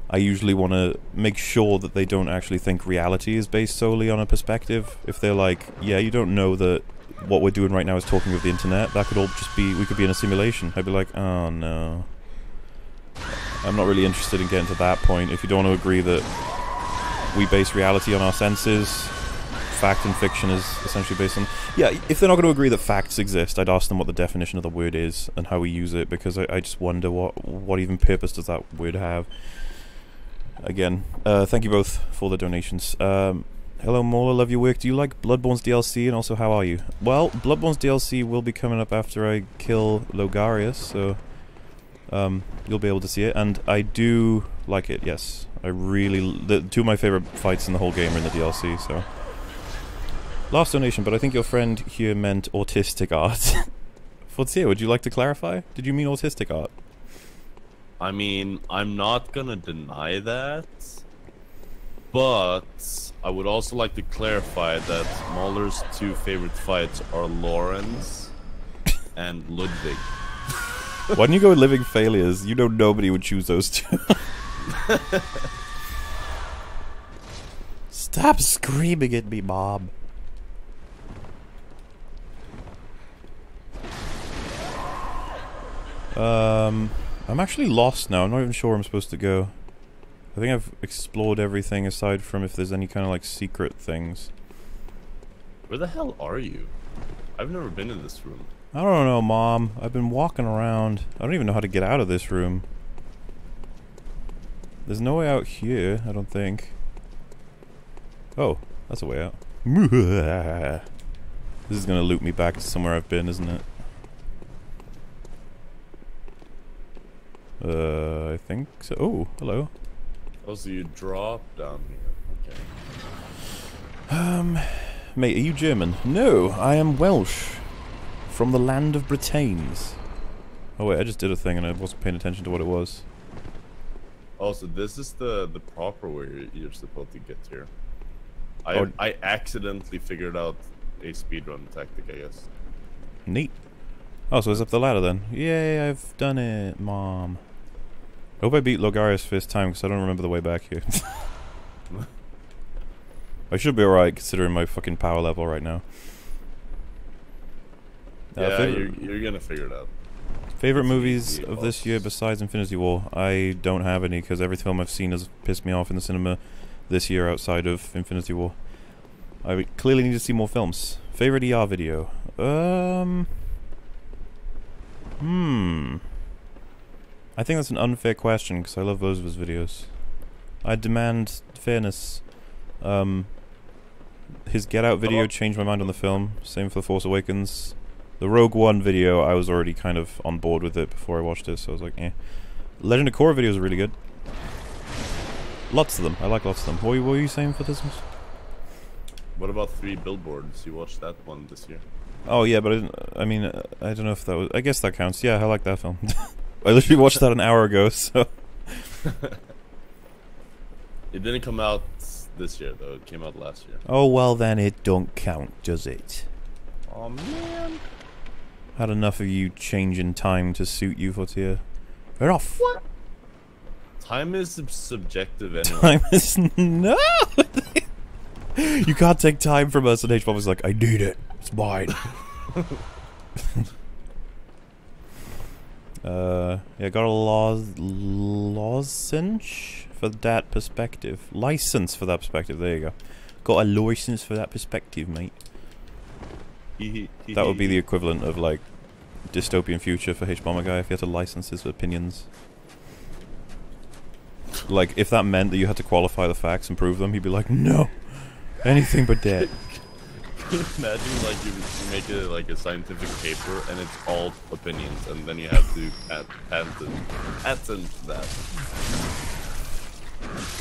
I usually want to make sure that they don't actually think reality is based solely on a perspective. If they're like, yeah, you don't know that what we're doing right now is talking of the internet, that could all just be, we could be in a simulation. I'd be like, oh no. I'm not really interested in getting to that point. If you don't want to agree that we base reality on our senses, fact and fiction is essentially based on... Yeah, if they're not going to agree that facts exist, I'd ask them what the definition of the word is and how we use it, because I just wonder what even purpose does that word have. Again, thank you both for the donations. Hello Mola, love your work. Do you like Bloodborne's DLC, and also how are you? Well, Bloodborne's DLC will be coming up after I kill Logarius, so you'll be able to see it, and I do like it, yes. I really... two of my favourite fights in the whole game are in the DLC, so... Last donation, but I think your friend here meant autistic art. Fortier, would you like to clarify? Did you mean autistic art? I mean, I'm not gonna deny that, but I would also like to clarify that Mahler's two favorite fights are Lawrence and Ludwig. Why don't you go with Living Failures? You know nobody would choose those two. Stop screaming at me, Mom. I'm actually lost now. I'm not even sure where I'm supposed to go. I think I've explored everything aside from if there's any kind of like secret things. Where the hell are you? I've never been in this room. I don't know, Mom. I've been walking around. I don't even know how to get out of this room. There's no way out here, I don't think. Oh, that's a way out. This is gonna loop me back to somewhere I've been, isn't it? I think so. Oh, hello. Oh, so you dropped down here. Okay. Mate, are you German? No, I am Welsh. From the land of Britains. Oh wait, I just did a thing and I wasn't paying attention to what it was. Oh, so this is the proper way you're supposed to get here. I accidentally figured out a speedrun tactic, I guess. Neat. Oh, so it's up the ladder then. Yay, I've done it, Mom. I hope I beat Logarius first time, because I don't remember the way back here. I should be alright, considering my fucking power level right now. Yeah, you're gonna figure it out. Favorite movies of this year besides Infinity War? I don't have any, because every film I've seen has pissed me off in the cinema this year outside of Infinity War. I clearly need to see more films. Favorite ER video? I think that's an unfair question, because I love those of his videos. I demand fairness. His Get Out video changed my mind on the film. Same for The Force Awakens. The Rogue One video, I was already kind of on board with it before I watched it, so I was like, eh. Legend of Korra videos are really good. Lots of them. I like lots of them. What were you saying for this one? What about 3 Billboards? You watched that one this year. Oh yeah, but I mean, I don't know if that was... I guess that counts. Yeah, I like that film. I literally watched that an hour ago, so... It didn't come out this year, though. It came out last year. Oh, well then it don't count, does it? Oh man. Had enough of you changing time to suit you, Fortier. Fair off. What? Time is subjective anyway. Time is no. You can't take time from us, and H-Bomb is like, I need it. It's mine. Yeah, got a lozenge for that perspective. License for that perspective. There you go. Got a license for that perspective, mate. That would be the equivalent of like dystopian future for H-Bomber guy if he had to license his opinions. Like, if that meant that you had to qualify the facts and prove them, he'd be like, no, anything but that. Can you imagine, like, you make it like a scientific paper and it's all opinions, and then you have to patent that.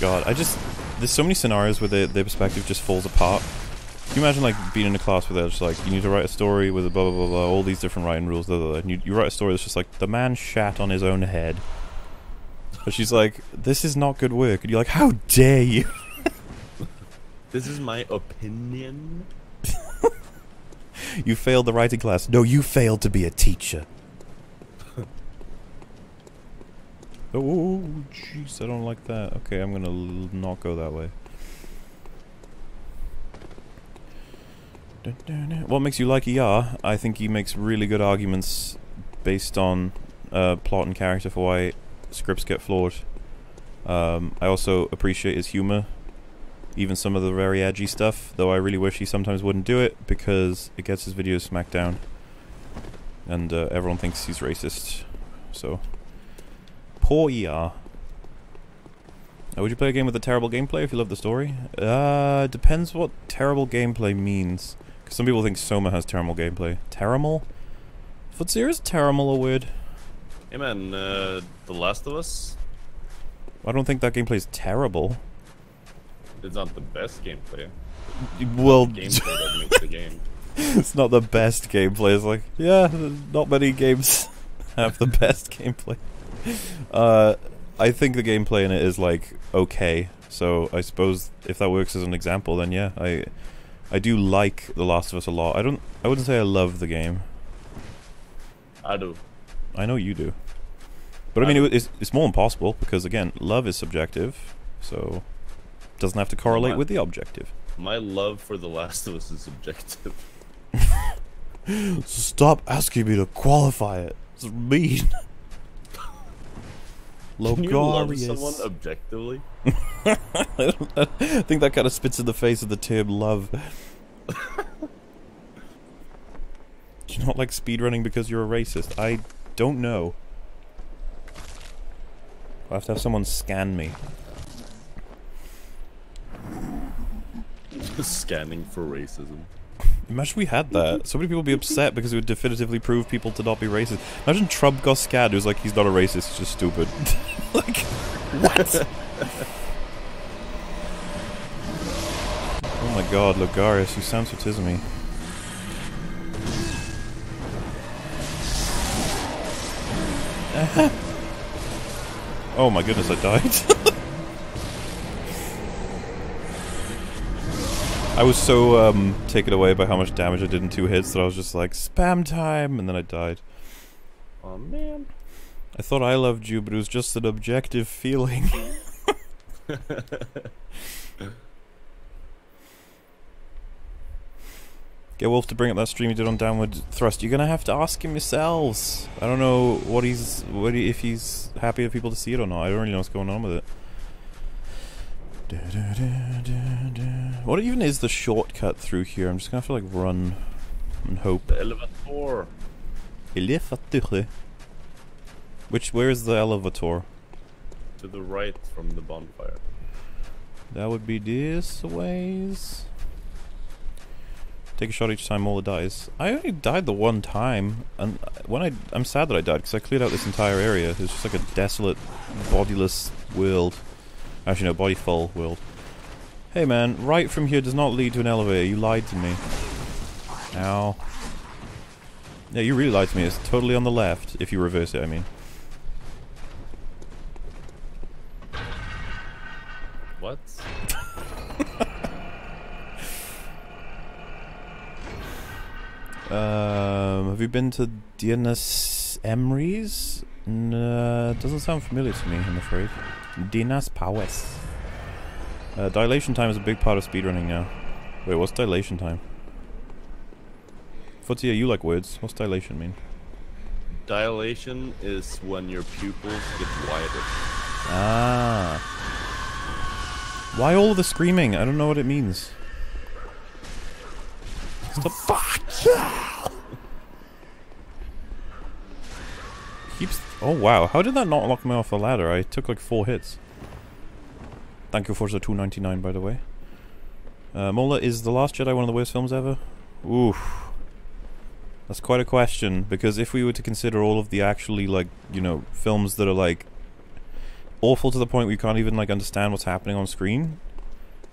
God, there's so many scenarios where their perspective just falls apart. Can you imagine, like, being in a class where they're just like, you need to write a story with a blah blah blah blah, all these different writing rules, blah blah blah, and you write a story that's just like, the man shat on his own head. But she's like, this is not good work, and you're like, how dare you? This is my opinion. You failed the writing class. No, you failed to be a teacher. Oh, jeez, I don't like that. Okay, I'm gonna not go that way. What makes you like ER? I think he makes really good arguments based on plot and character for why scripts get flawed. I also appreciate his humor, even some of the very edgy stuff, though I really wish he sometimes wouldn't do it because it gets his videos smacked down and everyone thinks he's racist. So poor ER. Would you play a game with a terrible gameplay if you love the story? Depends what terrible gameplay means. Because some people think Soma has terrible gameplay. Terrible? Futsir, is terrible a word? Hey man, The Last of Us? I don't think that gameplay is terrible. It's not the best gameplay. Well, Gameplay that makes the game. It's not the best gameplay. It's like, yeah, not many games have the best gameplay. I think the gameplay in it is like okay. So I suppose if that works as an example, then yeah, I do like The Last of Us a lot. I wouldn't say I love the game. I do. I know you do. But I mean, it's more impossible because again, love is subjective, so it doesn't have to correlate with the objective. My love for The Last of Us is subjective. Stop asking me to qualify it. It's mean. Can you love someone objectively? I think that kind of spits in the face of the term love. Do you not like speedrunning because you're a racist? I don't know. I'll have to have someone scan me. Scanning for racism. Imagine we had that. So many people would be upset because it would definitively prove people to not be racist. Imagine Trump got scanned, who's like, he's not a racist, he's just stupid. Like, what? Oh my god, Logarius, you sound so tismy. Oh my goodness, I died. I was so taken away by how much damage I did in 2 hits that I was just like, spam time, and then I died. Oh man. I thought I loved you, but it was just an objective feeling. Get Wolf to bring up that stream he did on Downward Thrust. You're gonna have to ask him yourselves. I don't know if he's happy for people to see it or not. I don't really know what's going on with it. What even is the shortcut through here? I'm just gonna have to like run and hope. The elevator. Elevator. Where is the elevator? To the right from the bonfire. That would be this ways. Take a shot each time Mola dies. I only died the one time, and I'm sad that I died because I cleared out this entire area. It's just like a desolate, bodiless world. Actually, no, body full world. Hey man, right from here does not lead to an elevator. You lied to me. Ow. Yeah, you really lied to me. It's totally on the left. If you reverse it, I mean. What? Have you been to Diana's Emery's? Doesn't sound familiar to me, I'm afraid. Dinas Powes. Dilation time is a big part of speedrunning now. Wait, what's dilation time? Footsy, you like words. What's dilation mean? Dilation is when your pupils get wider. Ah. Why all the screaming? I don't know what it means. Stop. Fuck! Keeps. Oh wow! How did that not knock me off the ladder? I took like 4 hits. Thank you for the $2.99, by the way. Mola, is The Last Jedi one of the worst films ever? Oof. That's quite a question, because if we were to consider all of the actually, like, you know, films that are, like, awful to the point we can't even, like, understand what's happening on screen,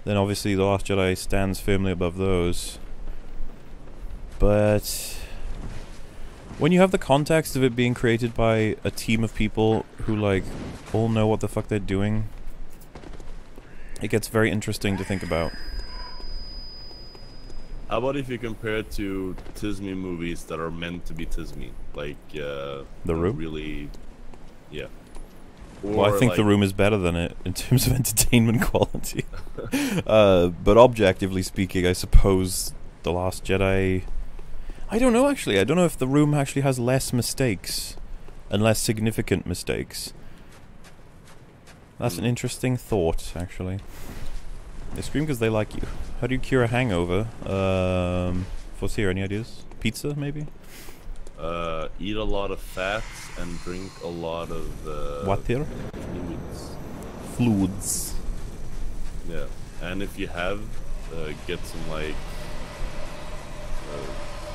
then obviously The Last Jedi stands firmly above those. But when you have the context of it being created by a team of people who, like, all know what the fuck they're doing, it gets very interesting to think about. How about if you compare it to Tismy movies that are meant to be Tismy? Like, The Room? Really, yeah. Or well, I think like, The Room is better than it in terms of entertainment quality. But objectively speaking, I suppose The Last Jedi... I don't know, actually. I don't know if The Room actually has less mistakes and less significant mistakes. That's an interesting thought, actually. They scream because they like you. How do you cure a hangover? What's here? Any ideas? Pizza, maybe? Eat a lot of fats and drink a lot of... What here? Fluids. Fluids. Yeah. And if you have, get some, like...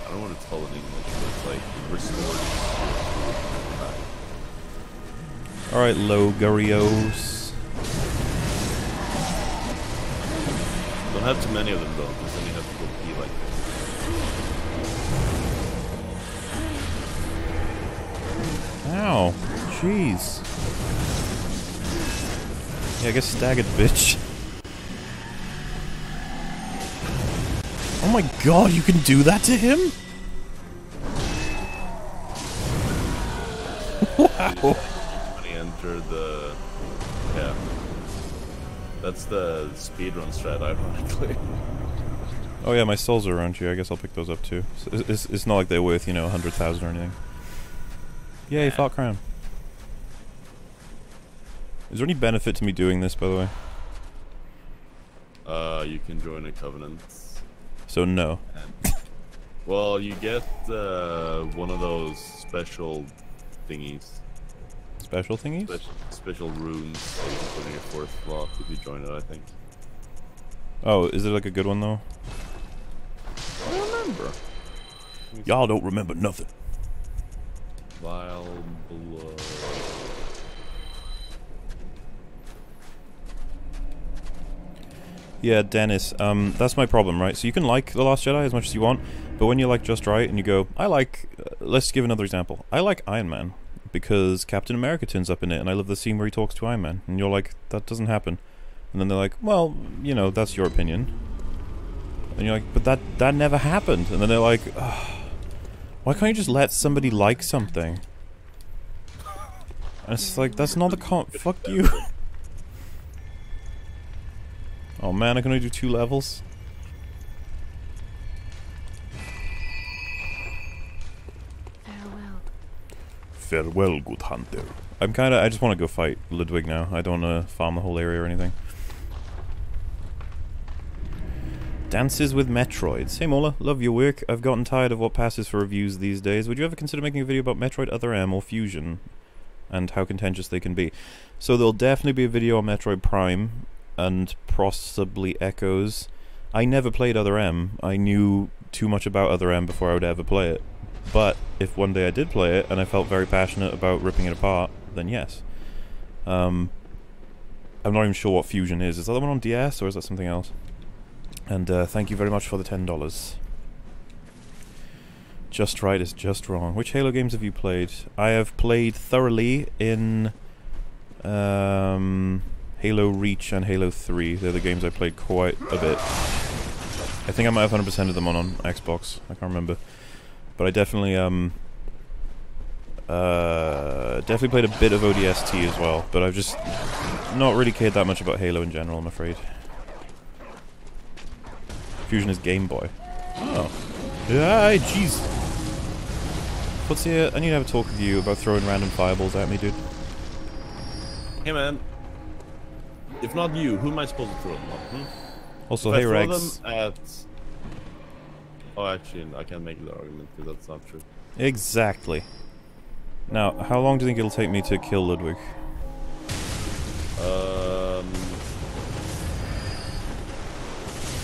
I don't want to tell it in English, but it's like restorative. Alright, Logarios. Don't have too many of them though, because then you have to go pee like this. Ow. Jeez. Yeah, I guess staggered, bitch. Oh my god, you can do that to him? Wow. When he entered the... Yeah. That's the speedrun strat, ironically. Oh yeah, my souls are around here. I guess I'll pick those up too. So it's not like they're worth, you know, 100,000 or anything. Yay, Fart Crown. Is there any benefit to me doing this, by the way? You can join a covenant. So no. And, well, you get one of those special thingies. Special thingies? Special runes that you can put in your 4th slot if you join it, I think. Oh, is it like a good one though? I don't remember. Y'all don't remember nothing. Vile blood. Yeah, Dennis, that's my problem, right? So you can like The Last Jedi as much as you want, but when you're like just right and you go, I like, let's give another example. I like Iron Man because Captain America turns up in it and I love the scene where he talks to Iron Man. And you're like, that doesn't happen. And then they're like, well, you know, that's your opinion. And you're like, but that never happened. And then they're like, why can't you just let somebody like something? And it's like, that's not the fuck you. Oh man, I can only do 2 levels? Farewell. Farewell, good hunter. I just want to go fight Ludwig now. I don't want to farm the whole area or anything. Dances with Metroids. Hey Mola, love your work. I've gotten tired of what passes for reviews these days. Would you ever consider making a video about Metroid Other M or Fusion? And how contentious they can be. So there'll definitely be a video on Metroid Prime and possibly Echoes. I never played Other M. I knew too much about Other M before I would ever play it. But if one day I did play it and I felt very passionate about ripping it apart, then yes. I'm not even sure what Fusion is. Is that the one on DS or is that something else? And thank you very much for the $10. Just right is just wrong. Which Halo games have you played? I have played thoroughly in Halo Reach and Halo 3. They're the games I played quite a bit. I think I might have 100%ed them on Xbox. I can't remember. But I definitely Definitely played a bit of ODST as well, but I've just not really cared that much about Halo in general, I'm afraid. Fusion is Game Boy. Oh. Ah, jeez. What's here? I need to have a talk with you about throwing random fireballs at me, dude. Hey man, if not you, who am I supposed to throw them at? Also, If hey I throw Rex. them at... Oh, actually, I can't make the argument because that's not true. Exactly. Now, how long do you think it'll take me to kill Ludwig?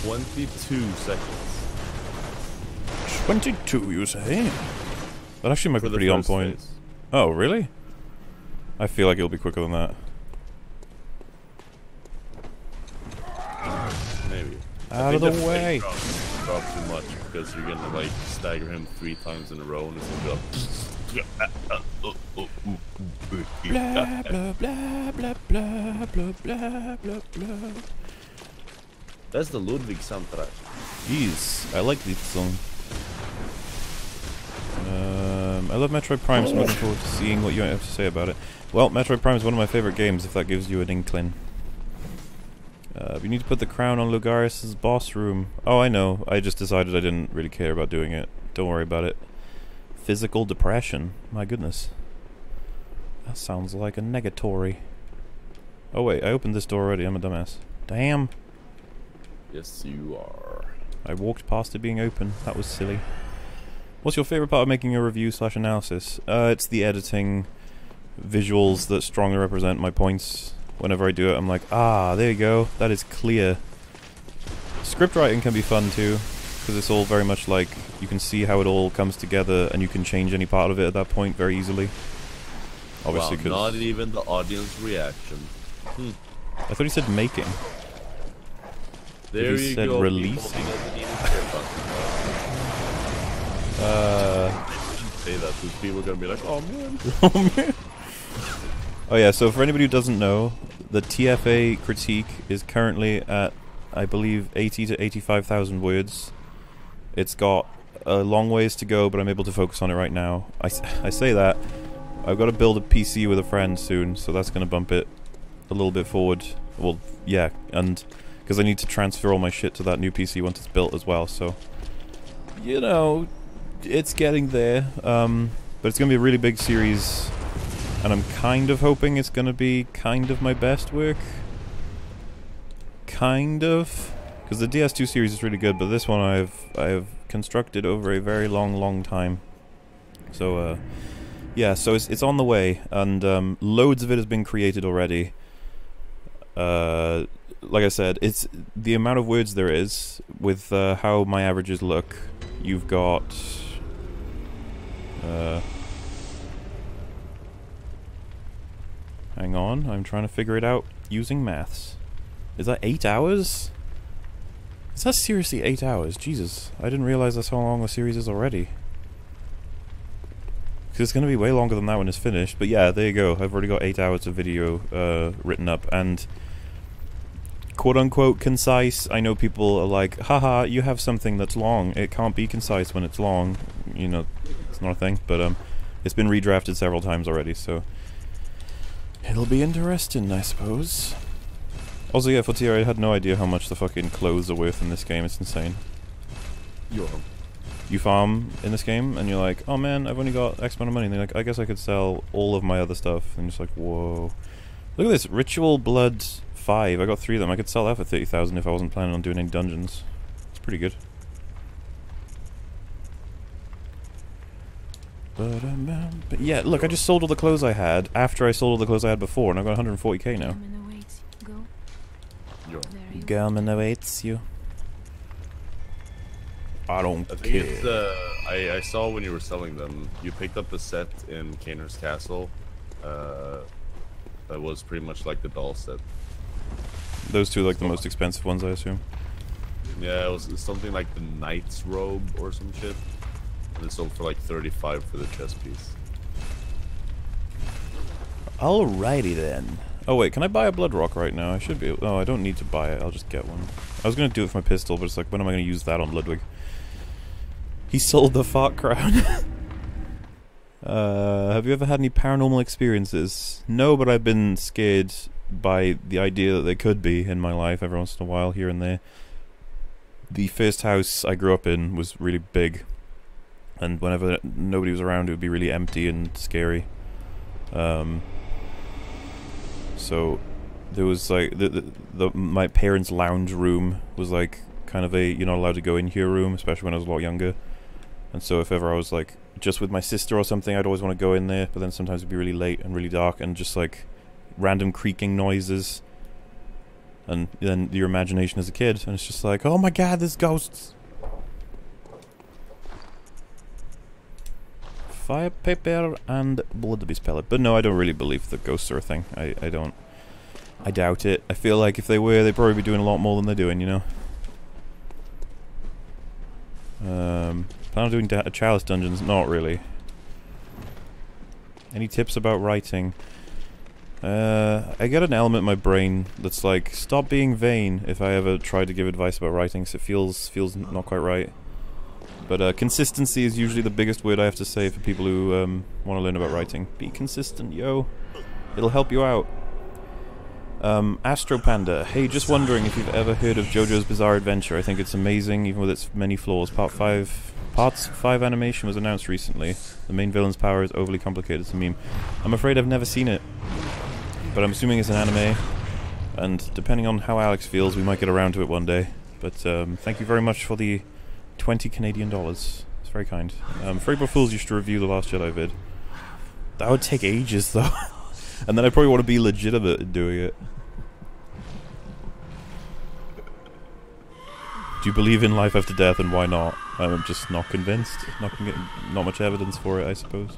22 seconds. 22, you say? That actually might For be the pretty on first point. phase. Oh, really? I feel like it'll be quicker than that. Maybe. Out of the way! Drop too much because you're gonna like stagger him 3 times in a row and it's gonna go. Blah blah blah blah blah blah blah blah blah. That's the Ludwig soundtrack. Jeez, I like this song. I love Metroid Prime, so I'm looking forward to seeing what you have to say about it. Well, Metroid Prime is one of my favorite games, if that gives you an inkling. We need to put the crown on Lugaris' boss room. Oh, I know. I just decided I didn't really care about doing it. Don't worry about it. Physical depression. My goodness. That sounds like a negatory. Oh wait, I opened this door already. I'm a dumbass. Damn. Yes, you are. I walked past it being open. That was silly. What's your favorite part of making a review/analysis? It's the editing, visuals that strongly represent my points. Whenever I do it, I'm like, ah, there you go. That is clear. Script writing can be fun too, because it's all very much like you can see how it all comes together, and you can change any part of it at that point very easily. Obviously, Wow, because not even the audience reaction. I thought he said making. There he you said go. releasing. People doesn't even care about say that because people are gonna be like, oh man. Oh man. Oh yeah, so for anybody who doesn't know, the TFA critique is currently at, I believe, 80 to 85,000 words. It's got a long ways to go, but I'm able to focus on it right now. I say that. I've got to build a PC with a friend soon, so that's going to bump it a little bit forward. Well, yeah, and because I need to transfer all my shit to that new PC once it's built as well, so... You know, it's getting there. But it's going to be a really big series, and I'm kind of hoping it's going to be kind of my best work. Kind of. Because the DS2 series is really good, but this one I have constructed over a very long time. So, yeah, so it's on the way, and loads of it has been created already. Like I said, it's the amount of words there is, with how my averages look. You've got... hang on, I'm trying to figure it out using maths. Is that 8 hours? Is that seriously 8 hours? Jesus, I didn't realize that's how long the series is already. Because it's going to be way longer than that when it's finished. But yeah, there you go. I've already got 8 hours of video written up, and quote-unquote concise. I know people are like, haha, you have something that's long. It can't be concise when it's long. You know, it's not a thing. But it's been redrafted several times already, so it'll be interesting, I suppose. Also, yeah, for TR, I had no idea how much the fucking clothes are worth in this game. It's insane. You farm in this game, and you're like, oh man, I've only got X amount of money. And they're like, I guess I could sell all of my other stuff. And you're just like, whoa. Look at this, Ritual Blood 5. I got 3 of them. I could sell that for 30,000 if I wasn't planning on doing any dungeons. It's pretty good. But yeah, look, I just sold all the clothes I had after I sold all the clothes I had before, and I've got 140k now. Garmin awaits you. I don't I think care. it's, I saw when you were selling them, you picked up the set in Kaner's Castle. That was pretty much like the doll set. Those two are like the most expensive ones, I assume. Yeah, it was something like the Knight's robe or some shit. And it sold for like 35 for the chest piece. Alrighty then. Oh wait, can I buy a blood rock right now? I should be. Oh, I don't need to buy it. I'll just get one. I was gonna do it with my pistol, but it's like, when am I gonna use that on Ludwig? He sold the fart crown. Have you ever had any paranormal experiences? No, but I've been scared by the idea that there could be in my life every once in a while, here and there. The first house I grew up in was really big, and whenever nobody was around, it would be really empty and scary. So there was like my parents' lounge room was like kind of a you're not allowed to go in here room, especially when I was a lot younger. And so if ever I was like just with my sister or something, I'd always want to go in there, but then sometimes it'd be really late and really dark and just like random creaking noises. And then your imagination as a kid, and it's just like, oh my god, there's ghosts. Fire, paper, and blood to be spilled. But no, I don't really believe that ghosts are a thing. I don't. I doubt it. I feel like if they were, they'd probably be doing a lot more than they're doing, you know? Plan on doing chalice dungeons? Not really. Any tips about writing? I get an element in my brain that's like, stop being vain if I ever try to give advice about writing, so it feels not quite right. But consistency is usually the biggest word I have to say for people who want to learn about writing. Be consistent, yo. It'll help you out. Astro Panda, hey, just wondering if you've ever heard of JoJo's Bizarre Adventure. I think it's amazing, even with its many flaws. Parts 5 animation was announced recently. The main villain's power is overly complicated to meme. I'm afraid I've never seen it, but I'm assuming it's an anime, and depending on how Alex feels, we might get around to it one day. But thank you very much for the 20 Canadian dollars. It's very kind. April Fools used to review The Last Jedi vid. That would take ages, though. And then I'd probably want to be legitimate in doing it. Do you believe in life after death, and why not? I'm just not convinced. Not much evidence for it, I suppose.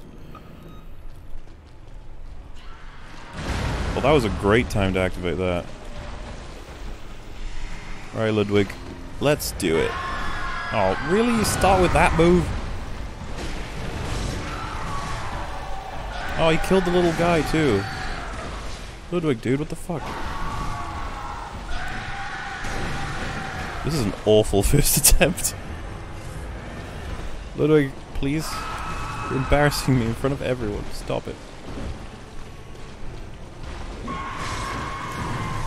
Well, that was a great time to activate that. Alright, Ludwig. Let's do it. Oh, really? You start with that move? Oh, he killed the little guy, too. Ludwig, dude, what the fuck? This is an awful first attempt. Ludwig, please. You're embarrassing me in front of everyone. Stop it.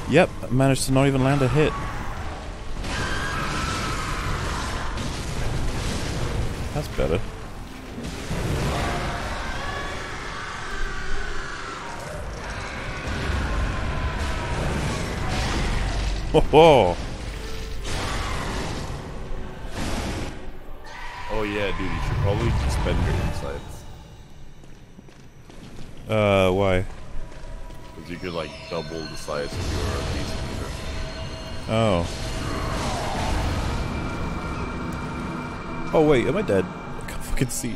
Yep, I managed to not even land a hit. That's better. Whoa! Oh yeah, dude, you should probably spend your insights. Why? Because you could like double the size of your peacekeeper. Oh. Oh wait, am I dead? I can't fucking see.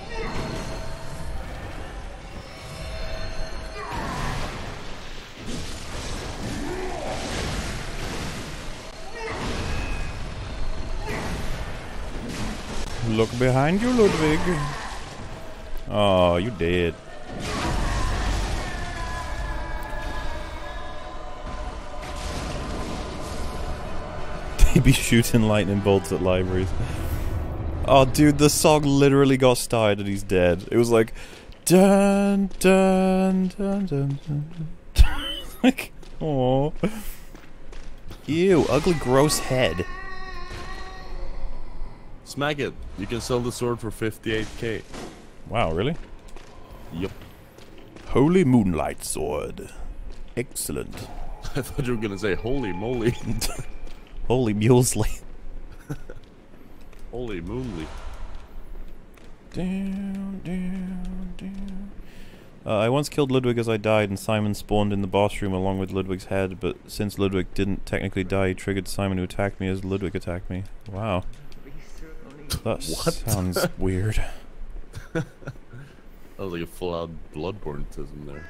Look behind you, Ludwig. Oh, you dead. They be shooting lightning bolts at libraries. Oh, dude, the song literally got started and he's dead. It was like, dun dun dun dun dun. Like, oh, ew, ugly, gross head. Smack it. You can sell the sword for 58k. Wow, really? Yep. Holy Moonlight Sword. Excellent. I thought you were gonna say holy moly. Holy Mulesley. Holy moonly. Down, down, down. I once killed Ludwig as I died, and Simon spawned in the boss room along with Ludwig's head, but since Ludwig didn't technically die, he triggered Simon to attack me as Ludwig attacked me. Wow. That sounds weird. That was like a full-out Bloodborne-tism there.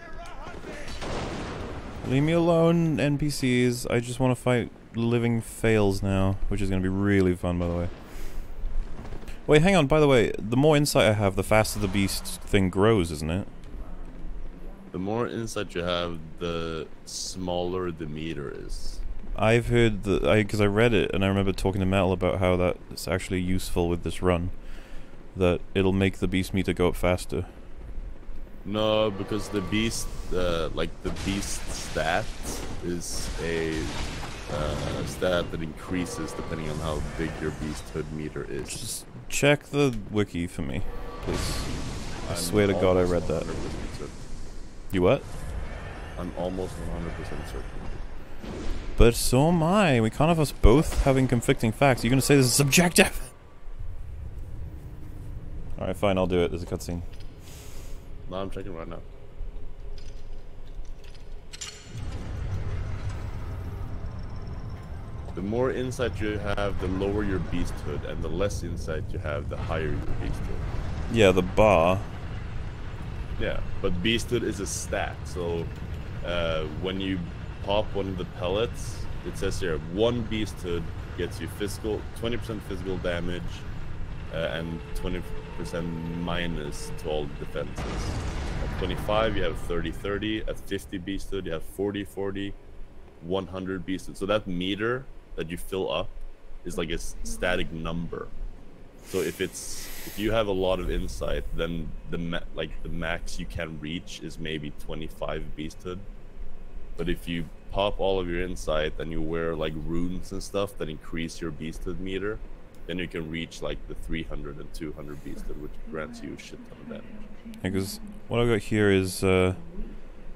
Leave me alone, NPCs. I just want to fight living fails now, which is going to be really fun, by the way. Wait, hang on, by the way, the more insight I have, the faster the beast thing grows, isn't it? The more insight you have, the smaller the meter is. I've heard that, because I read it, and I remember talking to Metal about how that's actually useful with this run. That it'll make the beast meter go up faster. No, because the beast, like the beast stat, is a stat that increases depending on how big your beasthood meter is. Just check the wiki for me, please. I I'm swear to God I almost read that. 100% certain. You what? I'm almost 100% certain. But so am I. We can't have us both having conflicting facts. You're gonna say this is subjective? Alright, fine, I'll do it. There's a cutscene. No, I'm checking right now. The more insight you have, the lower your beasthood, and the less insight you have, the higher your beasthood. Yeah, the bar. Yeah, but beasthood is a stat, so when you pop one of the pellets, it says here, 1 beasthood gets you 20% physical damage, and 20% minus to all defenses. At 25, you have 30-30. At 50 beasthood, you have 40-40. 100 beasthood. So that meter that you fill up is like a static number. So if you have a lot of insight, then the max you can reach is maybe 25 beasthood. But if you pop all of your insight and you wear like runes and stuff that increase your beasthood meter, then you can reach like the 300 and 200 beasthood, which grants you a shit ton of damage. Because what I got here is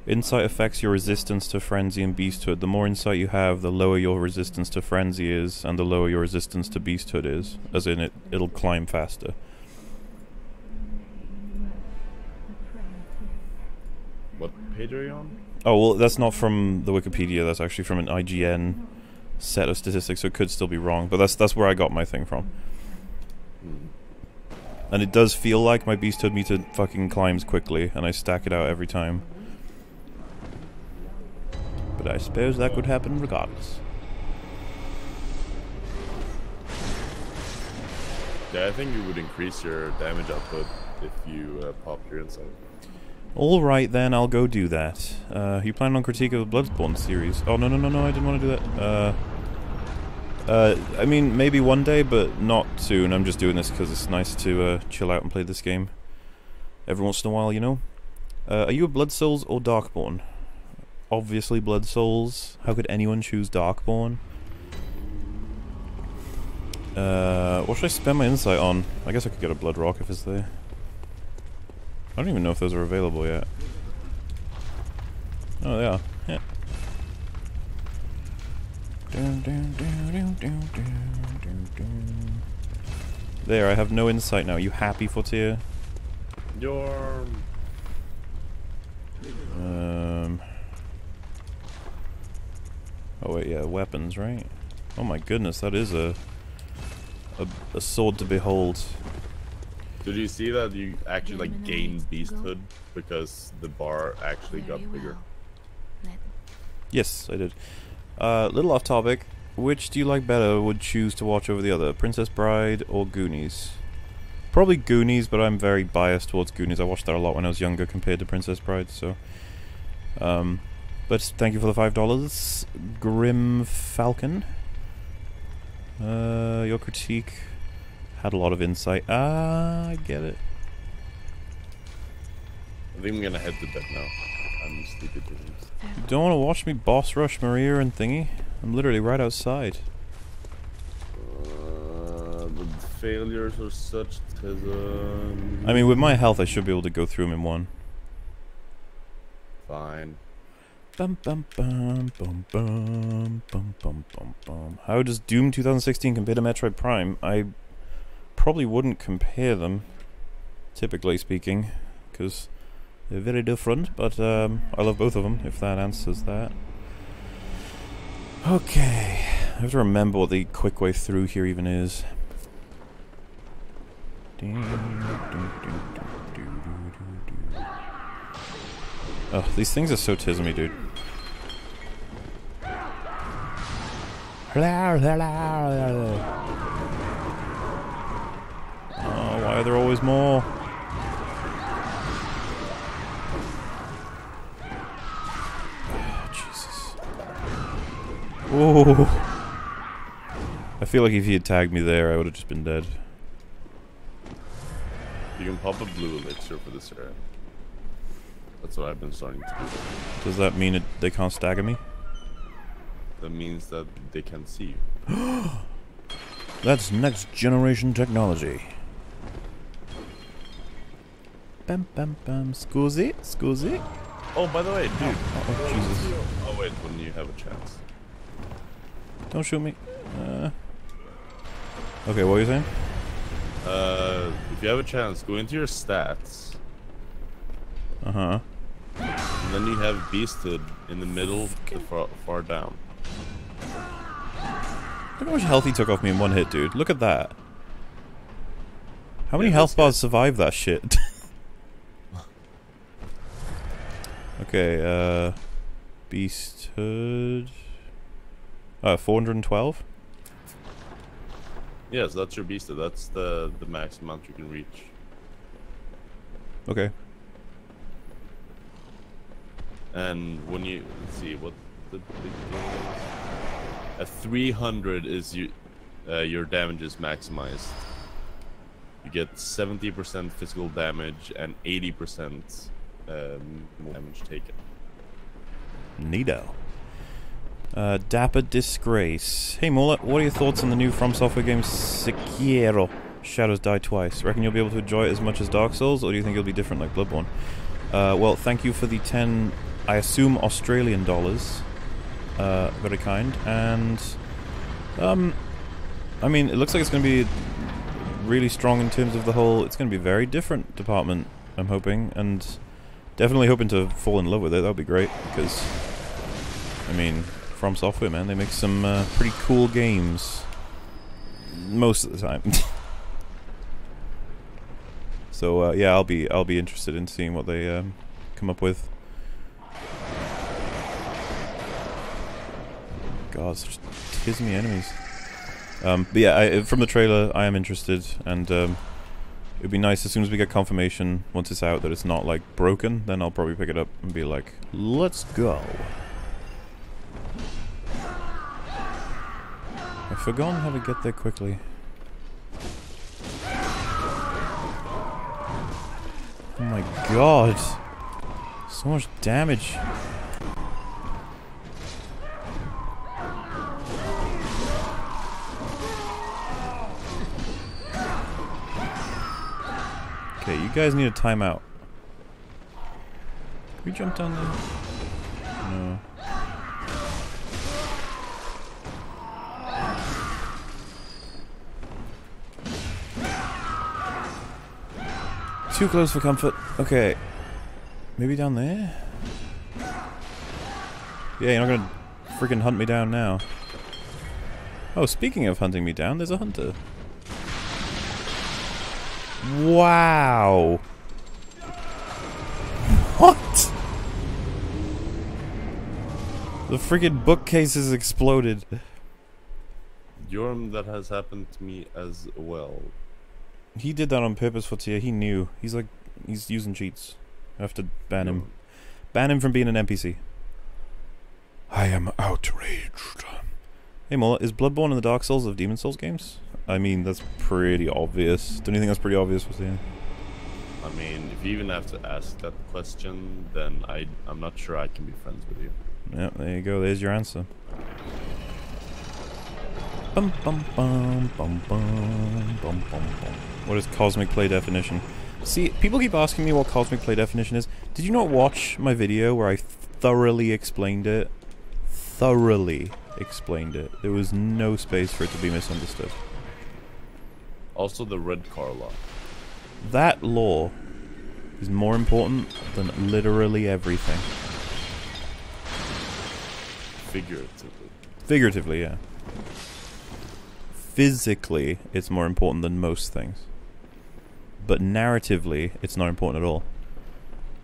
insight affects your resistance to frenzy and beasthood. The more insight you have, the lower your resistance to frenzy is, and the lower your resistance to beasthood is. As in, it'll climb faster. What page are you on? Oh, well, that's not from the Wikipedia. That's actually from an IGN set of statistics, so it could still be wrong. But that's where I got my thing from. And it does feel like my beasthood meter fucking climbs quickly, and I stack it out every time. But I suppose that could happen regardless. Yeah, I think you would increase your damage output if you popped your insight. Alright then, I'll go do that. You planning on critique of the Bloodborne series? Oh, no, I didn't want to do that. I mean, maybe one day, but not soon. I'm just doing this because it's nice to chill out and play this game every once in a while, you know? Are you a Blood Souls or Darkborn? Obviously Blood Souls. How could anyone choose Darkborn? What should I spend my insight on? I guess I could get a Blood Rock if it's there. I don't even know if those are available yet. Oh, they are. Yeah. There, I have no insight now. You happy, Fortier? Your... Oh wait, yeah, weapons, right? Oh my goodness, that is a sword to behold. Did you see that you actually like gained beasthood because the bar actually got bigger? Yes, I did. Little off topic. Which do you like better, would choose to watch over the other? Princess Bride or Goonies? Probably Goonies, but I'm very biased towards Goonies. I watched that a lot when I was younger compared to Princess Bride, so... but thank you for the $5. Grim Falcon. Your critique had a lot of insight. Ah, I get it. I think I'm gonna head to bed now. I'm sleepy too. You don't want to watch me boss rush Maria and thingy? I'm literally right outside. The failures are such as I mean, with my health, I should be able to go through them in one. Fine. Bum bum bum bum bum bum bum bum bum. How does Doom 2016 compare to Metroid Prime? I probably wouldn't compare them, typically speaking, because they're very different, but I love both of them, if that answers that. Okay, I have to remember what the quick way through here even is. Oh, these things are so tismy, dude. Oh, why are there always more? Oh, Jesus. Oh. I feel like if he had tagged me there, I would have just been dead. You can pop a blue elixir for this area. That's what I've been starting to do. Does that mean they can't stagger me? That means that they can see you. That's next generation technology. Bam bam bam. Scusi, scusi. Oh, by the way, dude. Oh, Jesus. Oh wait, when you have a chance. Don't shoot me. Okay, what were you saying? If you have a chance, go into your stats. Uh-huh. And then you have Beasthood in the middle, far down. Look how much health he took off me in one hit, dude. Look at that. How many Yeah, health bars survive that shit? Okay, Beasthood... 412? Yes, that's your Beasthood. That's the max amount you can reach. Okay. And when you... Let's see, what the big deal is? At 300 is your damage is maximized. You get 70% physical damage and 80% damage taken. Neato. Dapper Disgrace. Hey Mullet, what are your thoughts on the new From Software game Sekiro? Shadows Die Twice. Reckon you'll be able to enjoy it as much as Dark Souls, or do you think it'll be different like Bloodborne? Well, thank you for the 10, I assume, Australian dollars. Very kind. And, I mean, it looks like it's going to be really strong in terms of the whole... It's going to be a very different department, I'm hoping, and definitely hoping to fall in love with it. That would be great, because, I mean, From Software, man, they make some pretty cool games most of the time. So yeah, I'll be interested in seeing what they come up with. God, such tismy enemies. But yeah, from the trailer, I am interested, and it'd be nice as soon as we get confirmation, once it's out, that it's not like broken. Then I'll probably pick it up and be like, "Let's go." I've forgotten how to get there quickly. Oh my god. So much damage. Okay, you guys need a timeout. Can we jump down there? No. Too close for comfort. Okay. Maybe down there? Yeah, you're not gonna freaking hunt me down now. Oh, speaking of hunting me down, there's a hunter. Wow. What? The freaking bookcases exploded. Yorm, that has happened to me as well. He did that on purpose for Tia. He knew. He's like, he's using cheats. I have to ban him. Ban him from being an NPC. I am outraged. Hey Mullet, is Bloodborne in the Dark Souls of Demon Souls games? I mean, that's pretty obvious. Don't you think that's pretty obvious for Tia? I mean, if you even have to ask that question, then I'm not sure I can be friends with you. Yeah, there you go. There's your answer. Bum bum bum bum bum bum bum bum. What is cosmic play definition? See, people keep asking me what cosmic play definition is. Did you not watch my video where I thoroughly explained it? Thoroughly explained it. There was no space for it to be misunderstood. Also, the red car law. That law is more important than literally everything. Figuratively. Figuratively, yeah. Physically, it's more important than most things. But narratively, it's not important at all.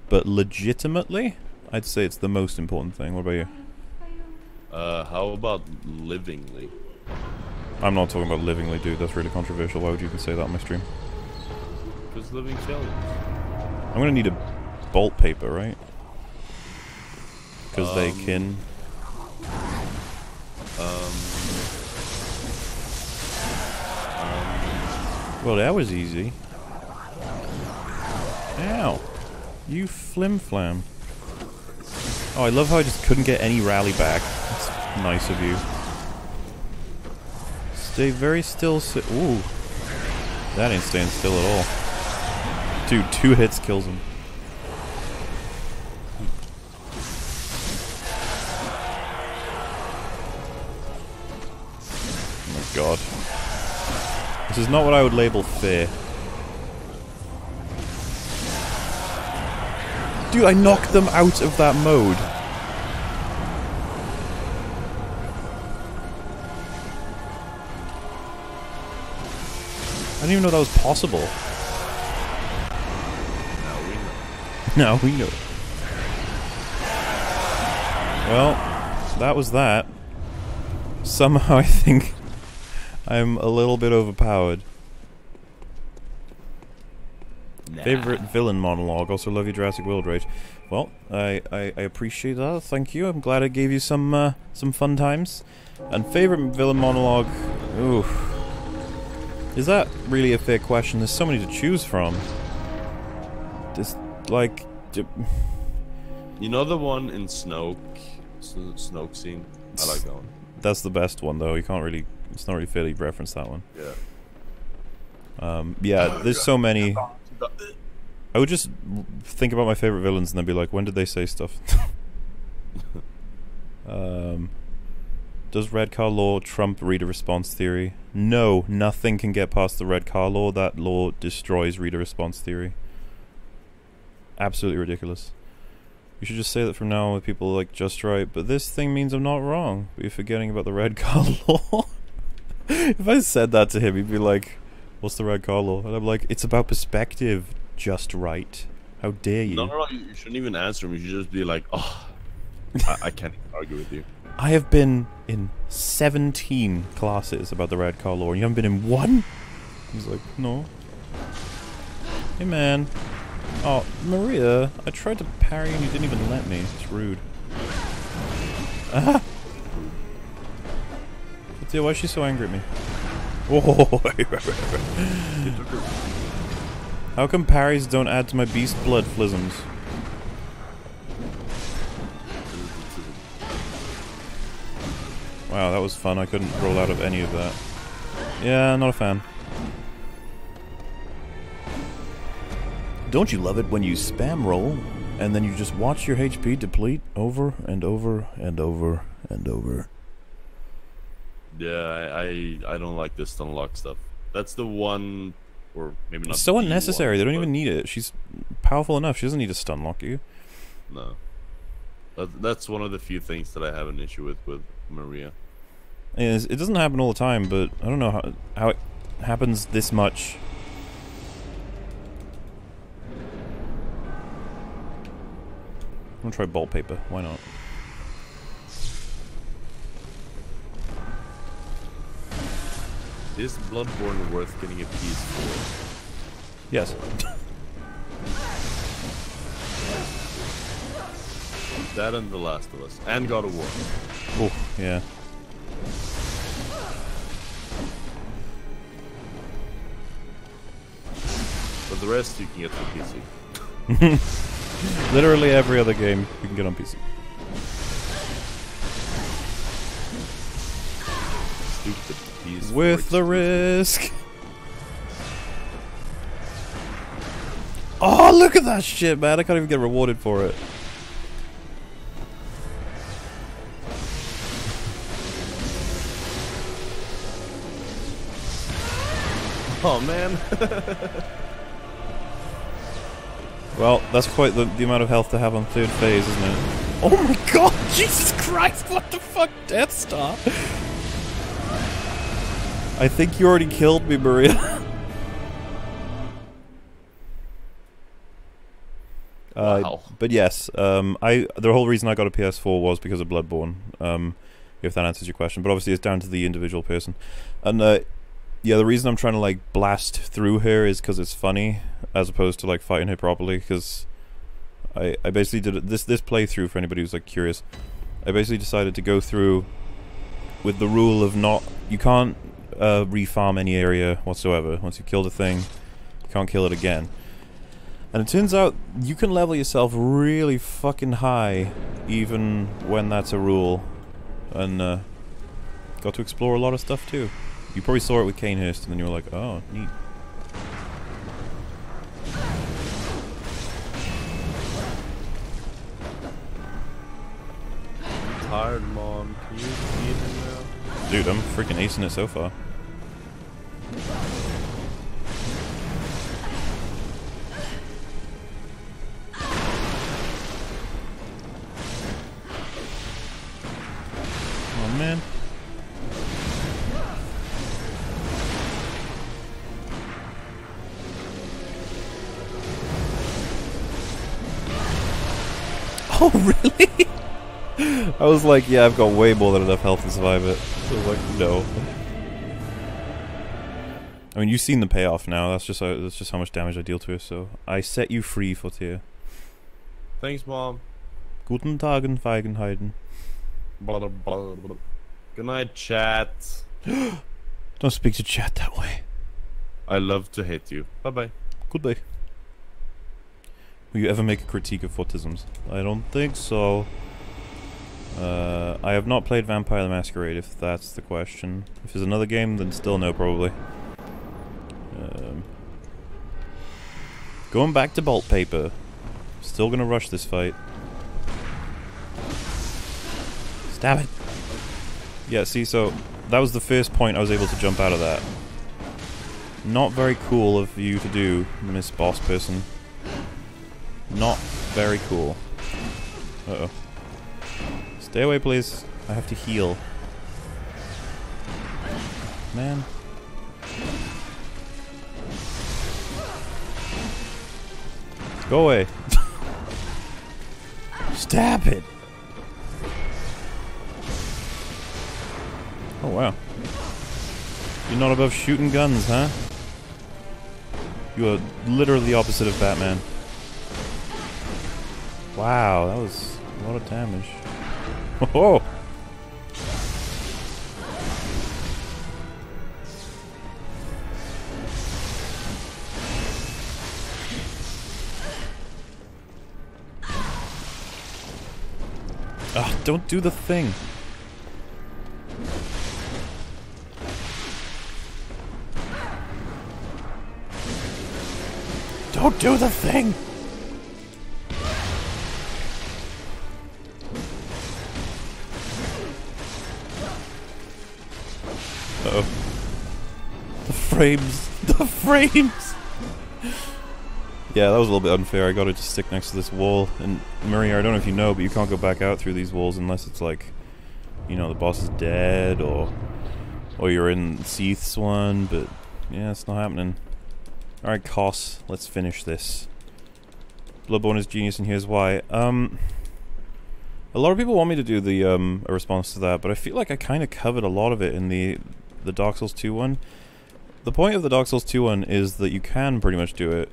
But legitimately, I'd say it's the most important thing. What about you? How about livingly? I'm not talking about livingly, dude. That's really controversial. Why would you even say that on my stream? Because living challenges. I'm gonna need a bolt paper, right? Because they can... Well, that was easy. Ow. You flim-flam. Oh, I love how I just couldn't get any rally back. That's nice of you. Stay very still. Ooh. That ain't staying still at all. Dude, 2 hits kills him. Oh my god. This is not what I would label fair. Dude, I knocked them out of that mode. I didn't even know that was possible. Now we know. Well, that was that. Somehow I think I'm a little bit overpowered. Nah. Favorite villain monologue. Also love you, Jurassic World Rage. Well, I appreciate that. Thank you. I'm glad I gave you some fun times. And favorite villain monologue. Ooh. Is that really a fair question? There's so many to choose from. Just like, you know the one in Snoke scene. I like that one. That's the best one, though. You can't really. It's not really fair to reference that one. Yeah. Yeah. There's so many. I would just think about my favorite villains and then be like, when did they say stuff? Does red car law trump reader response theory? No, nothing can get past the red car law. That law destroys reader response theory. Absolutely ridiculous. You should just say that from now on with people like just right, but this thing means I'm not wrong. But you're forgetting about the red car law. If I said that to him, he'd be like, what's the red car law? And I'm like, it's about perspective, just right. How dare you? No, you shouldn't even answer him. You should just be like, oh, I can't argue with you. I have been in 17 classes about the red car law, and you haven't been in one? He's like, no. Hey man. Oh, Maria, I tried to parry and you didn't even let me. It's rude. Ah! Why is she so angry at me? Oh, how come parries don't add to my beast blood flisms? Wow, that was fun. I couldn't roll out of any of that. Yeah, not a fan. Don't you love it when you spam roll, and then you just watch your HP deplete over and over and over and over? Yeah, I don't like this unlock stuff. That's the one, or maybe not. It's so unnecessary. They don't even need it. She's powerful enough. She doesn't need to stun lock you. No. That's one of the few things that I have an issue with Maria. It doesn't happen all the time, but I don't know how it happens this much. I'm gonna try bolt paper. Why not? Is Bloodborne worth getting a piece for? Yes. That and The Last of Us. And God of War. Oh, yeah. But the rest you can get for PC. Literally every other game you can get on PC. Stupid piece. With the risk. Oh, look at that shit, man. I can't even get rewarded for it. Oh, man. Well, that's quite the amount of health to have on third phase, isn't it? Oh my god! Jesus Christ! What the fuck? Death Star? I think you already killed me, Maria. Wow. But yes, the whole reason I got a PS4 was because of Bloodborne. If that answers your question, but obviously it's down to the individual person. And yeah, the reason I'm trying to like blast through her is because it's funny, as opposed to like fighting her properly. Because I basically did this playthrough for anybody who's like curious. I basically decided to go through with the rule of you can't refarm any area whatsoever. Once you kill the thing, you can't kill it again. And it turns out you can level yourself really fucking high, even when that's a rule. And got to explore a lot of stuff too. You probably saw it with Canehurst, and then you were like, oh, neat. I'm tired, Mom. Can you feed him now? Dude, I'm freaking acing it so far. Oh man. Oh really? I was like, yeah, I've got way more than enough health to survive it. I was like, no. I mean, you've seen the payoff now. That's just how much damage I deal to her. So I set you free for tier. Thanks, Mom. Guten Tagen, Feigenheiten. Blah, blah, blah, blah. Good night, chat. Don't speak to chat that way. I love to hate you. Bye-bye. Goodbye. Will you ever make a critique of Fortisms? I don't think so. I have not played Vampire the Masquerade, if that's the question. If there's another game, then still no, probably. Going back to Bolt Paper. Still gonna rush this fight. Stab it! Yeah, see, so that was the first point I was able to jump out of that. Not very cool of you to do, Miss Boss Person. Not very cool. Uh-oh. Stay away, please. I have to heal. Man. Go away. Stab it! Oh, wow. You're not above shooting guns, huh? You are literally the opposite of Batman. Wow, that was a lot of damage. Oh! Ah, don't do the thing. Don't do the thing! Uh-oh. The frames! The frames! Yeah, that was a little bit unfair. I got it to stick next to this wall. And Maria, I don't know if you know, but you can't go back out through these walls unless it's like, you know, the boss is dead, or you're in Seath's one, but yeah, it's not happening. Alright, Koss, let's finish this. Bloodborne is genius, and here's why. A lot of people want me to do the a response to that, but I feel like I kind of covered a lot of it in the Dark Souls 2 one. The point of the Dark Souls 2 one is that you can pretty much do it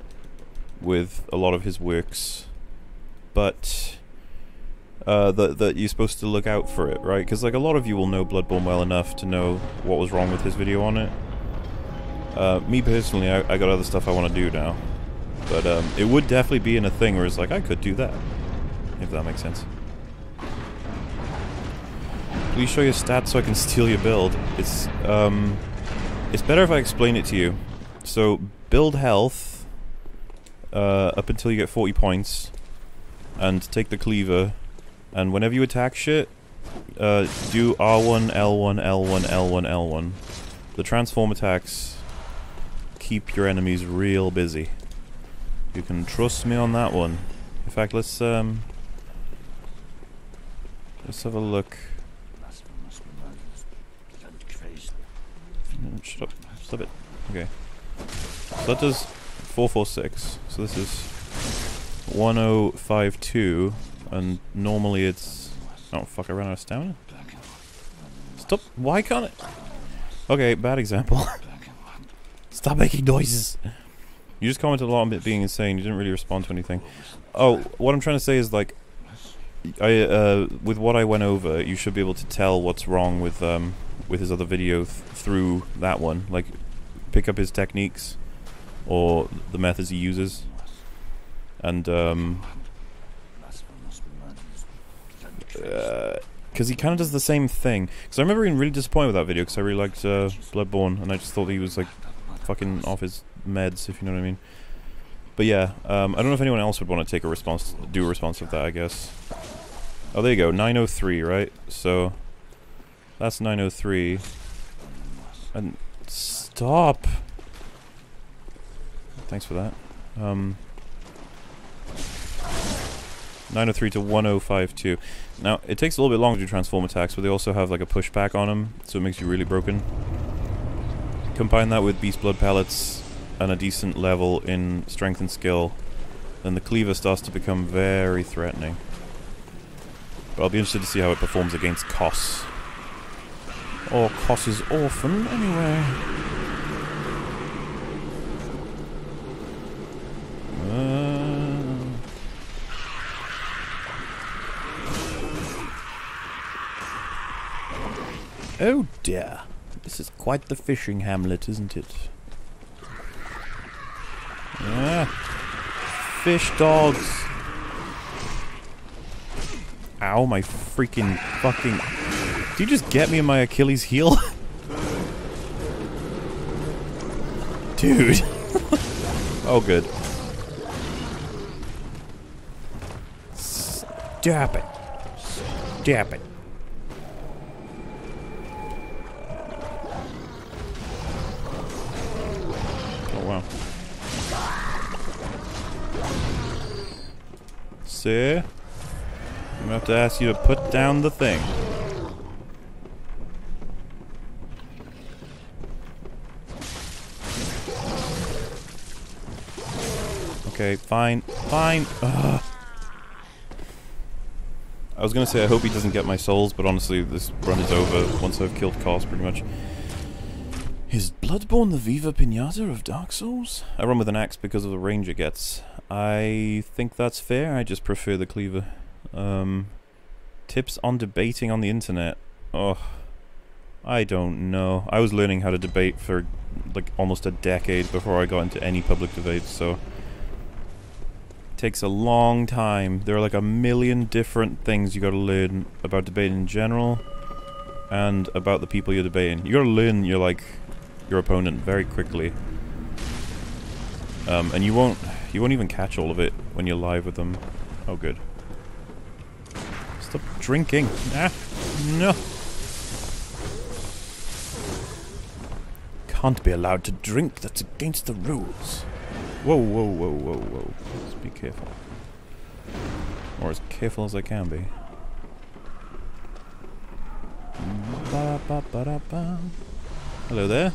with a lot of his works, but that you're supposed to look out for it, right? Because like a lot of you will know Bloodborne well enough to know what was wrong with his video on it. Me personally, I got other stuff I want to do now, but it would definitely be in a thing where it's like I could do that, if that makes sense. Please show your stats so I can steal your build. It's better if I explain it to you. So build health up until you get 40 points, and take the cleaver, and whenever you attack shit, do R1, L1, L1, L1, L1. The transform attacks keep your enemies real busy. You can trust me on that one. In fact, let's have a look. Shut up. Stop it. Okay. So that does 446. So this is 1052, and normally it's... Oh fuck, I ran out of stamina? Stop. Why can't it... Okay, bad example. Stop making noises. You just commented a lot on it being insane. You didn't really respond to anything. Oh, what I'm trying to say is, like, with what I went over, you should be able to tell what's wrong with his other video through that one. Like, pick up his techniques or the methods he uses. And because he kind of does the same thing. Because I remember being really disappointed with that video because I really liked Bloodborne, and I just thought he was like fucking off his meds, if you know what I mean. But yeah, I don't know if anyone else would want to take a response, do a response of that, I guess. Oh, there you go, 903, right? So that's 903. And stop. Thanks for that. 903 to 1052. Now, it takes a little bit longer to transform attacks, but they also have like a pushback on them, so it makes you really broken. Combine that with Beast Blood pellets and a decent level in strength and skill, then the cleaver starts to become very threatening. But I'll be interested to see how it performs against Koss. Or Koss's orphan, anyway. Oh dear. This is quite the fishing hamlet, isn't it? Yeah. Fish dogs. Ow, my freaking fucking... Did you just get me in my Achilles heel? Dude. Oh, good. Stop it. Stop it. Oh, wow. Sir? I'm gonna have to ask you to put down the thing. Okay, fine. Fine. Ugh. I was gonna say I hope he doesn't get my souls, but honestly this run is over once I've killed Koss pretty much. Is Bloodborne the Viva Pinata of Dark Souls? I run with an axe because of the range it gets. I think that's fair, I just prefer the cleaver. Tips on debating on the internet. Oh, I don't know. I was learning how to debate for like almost a decade before I got into any public debates, so... Takes a long time. There are like a million different things you gotta learn about debating in general and about the people you're debating. You gotta learn your opponent very quickly. And you won't even catch all of it when you're live with them. Oh good. Stop drinking. Ah, no. Can't be allowed to drink, that's against the rules. Whoa, whoa, whoa, whoa, whoa. Let's be careful. Or as careful as I can be. Ba-da-ba-ba-da-ba. Hello there.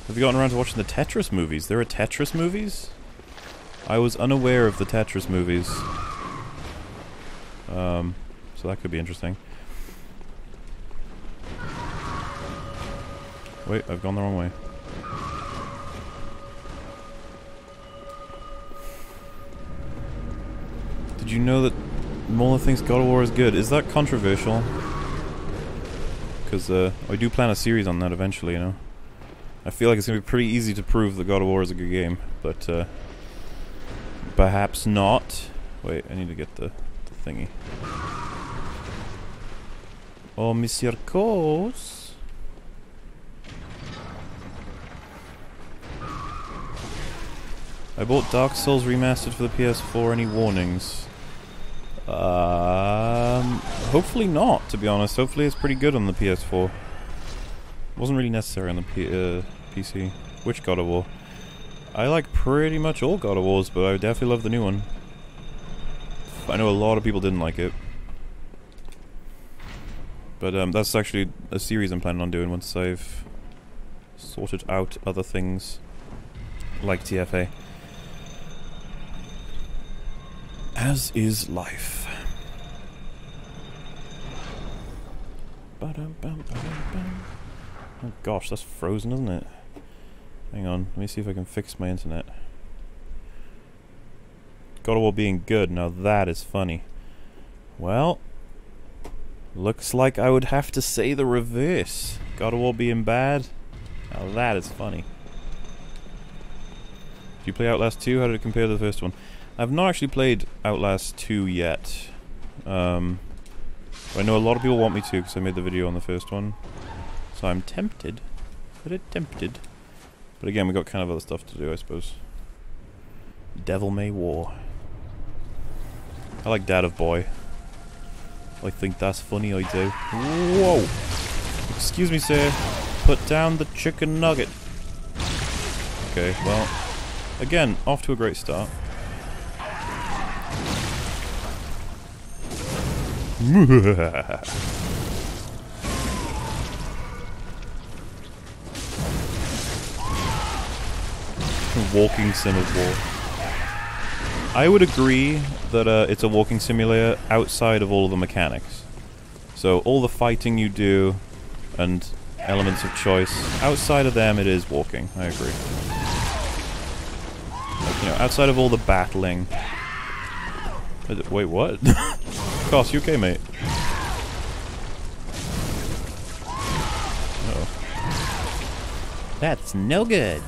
Have you gotten around to watching the Tetris movies? There are Tetris movies? I was unaware of the Tetris movies. So that could be interesting. Wait, I've gone the wrong way. Did you know that Mola thinks God of War is good? Is that controversial? Because I do plan a series on that eventually, you know. I feel like it's going to be pretty easy to prove that God of War is a good game, but perhaps not. Wait, I need to get the thingy. Oh, Monsieur Kos. I bought Dark Souls Remastered for the PS4. Any warnings? Hopefully not, to be honest. Hopefully it's pretty good on the PS4. Wasn't really necessary on the PC. Which God of War? I like pretty much all God of Wars, but I definitely love the new one. I know a lot of people didn't like it. But that's actually a series I'm planning on doing once I've sorted out other things like TFA. As is life. Oh gosh, that's frozen, isn't it? Hang on, let me see if I can fix my internet. God of War being good, now that is funny. Well, looks like I would have to say the reverse. God of War being bad, now that is funny. Did you play Outlast 2? How did it compare to the first one? I've not actually played Outlast 2 yet. I know a lot of people want me to because I made the video on the first one. So I'm tempted. But again, we got kind of other stuff to do, I suppose. Devil May War. I like Dad of Boy. I think that's funny, I do. Whoa! Excuse me, sir. Put down the chicken nugget. Okay, well, again, off to a great start. Walking sim of war. I would agree that it's a walking simulator outside of all of the mechanics. So all the fighting you do and elements of choice, outside of them it is walking, I agree. Like, you know, outside of all the battling. Wait, what? Gosh, you okay, mate? Uh-oh. That's no good.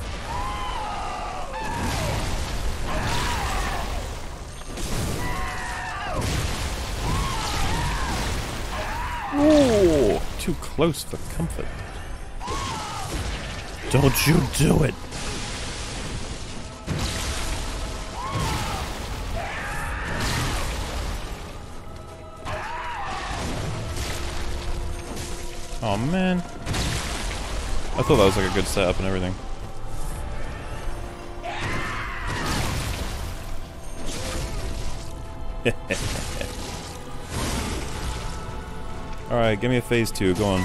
Ooh, too close for comfort. Don't you do it. Oh man. I thought that was like a good setup and everything. Alright, give me a phase 2, go on.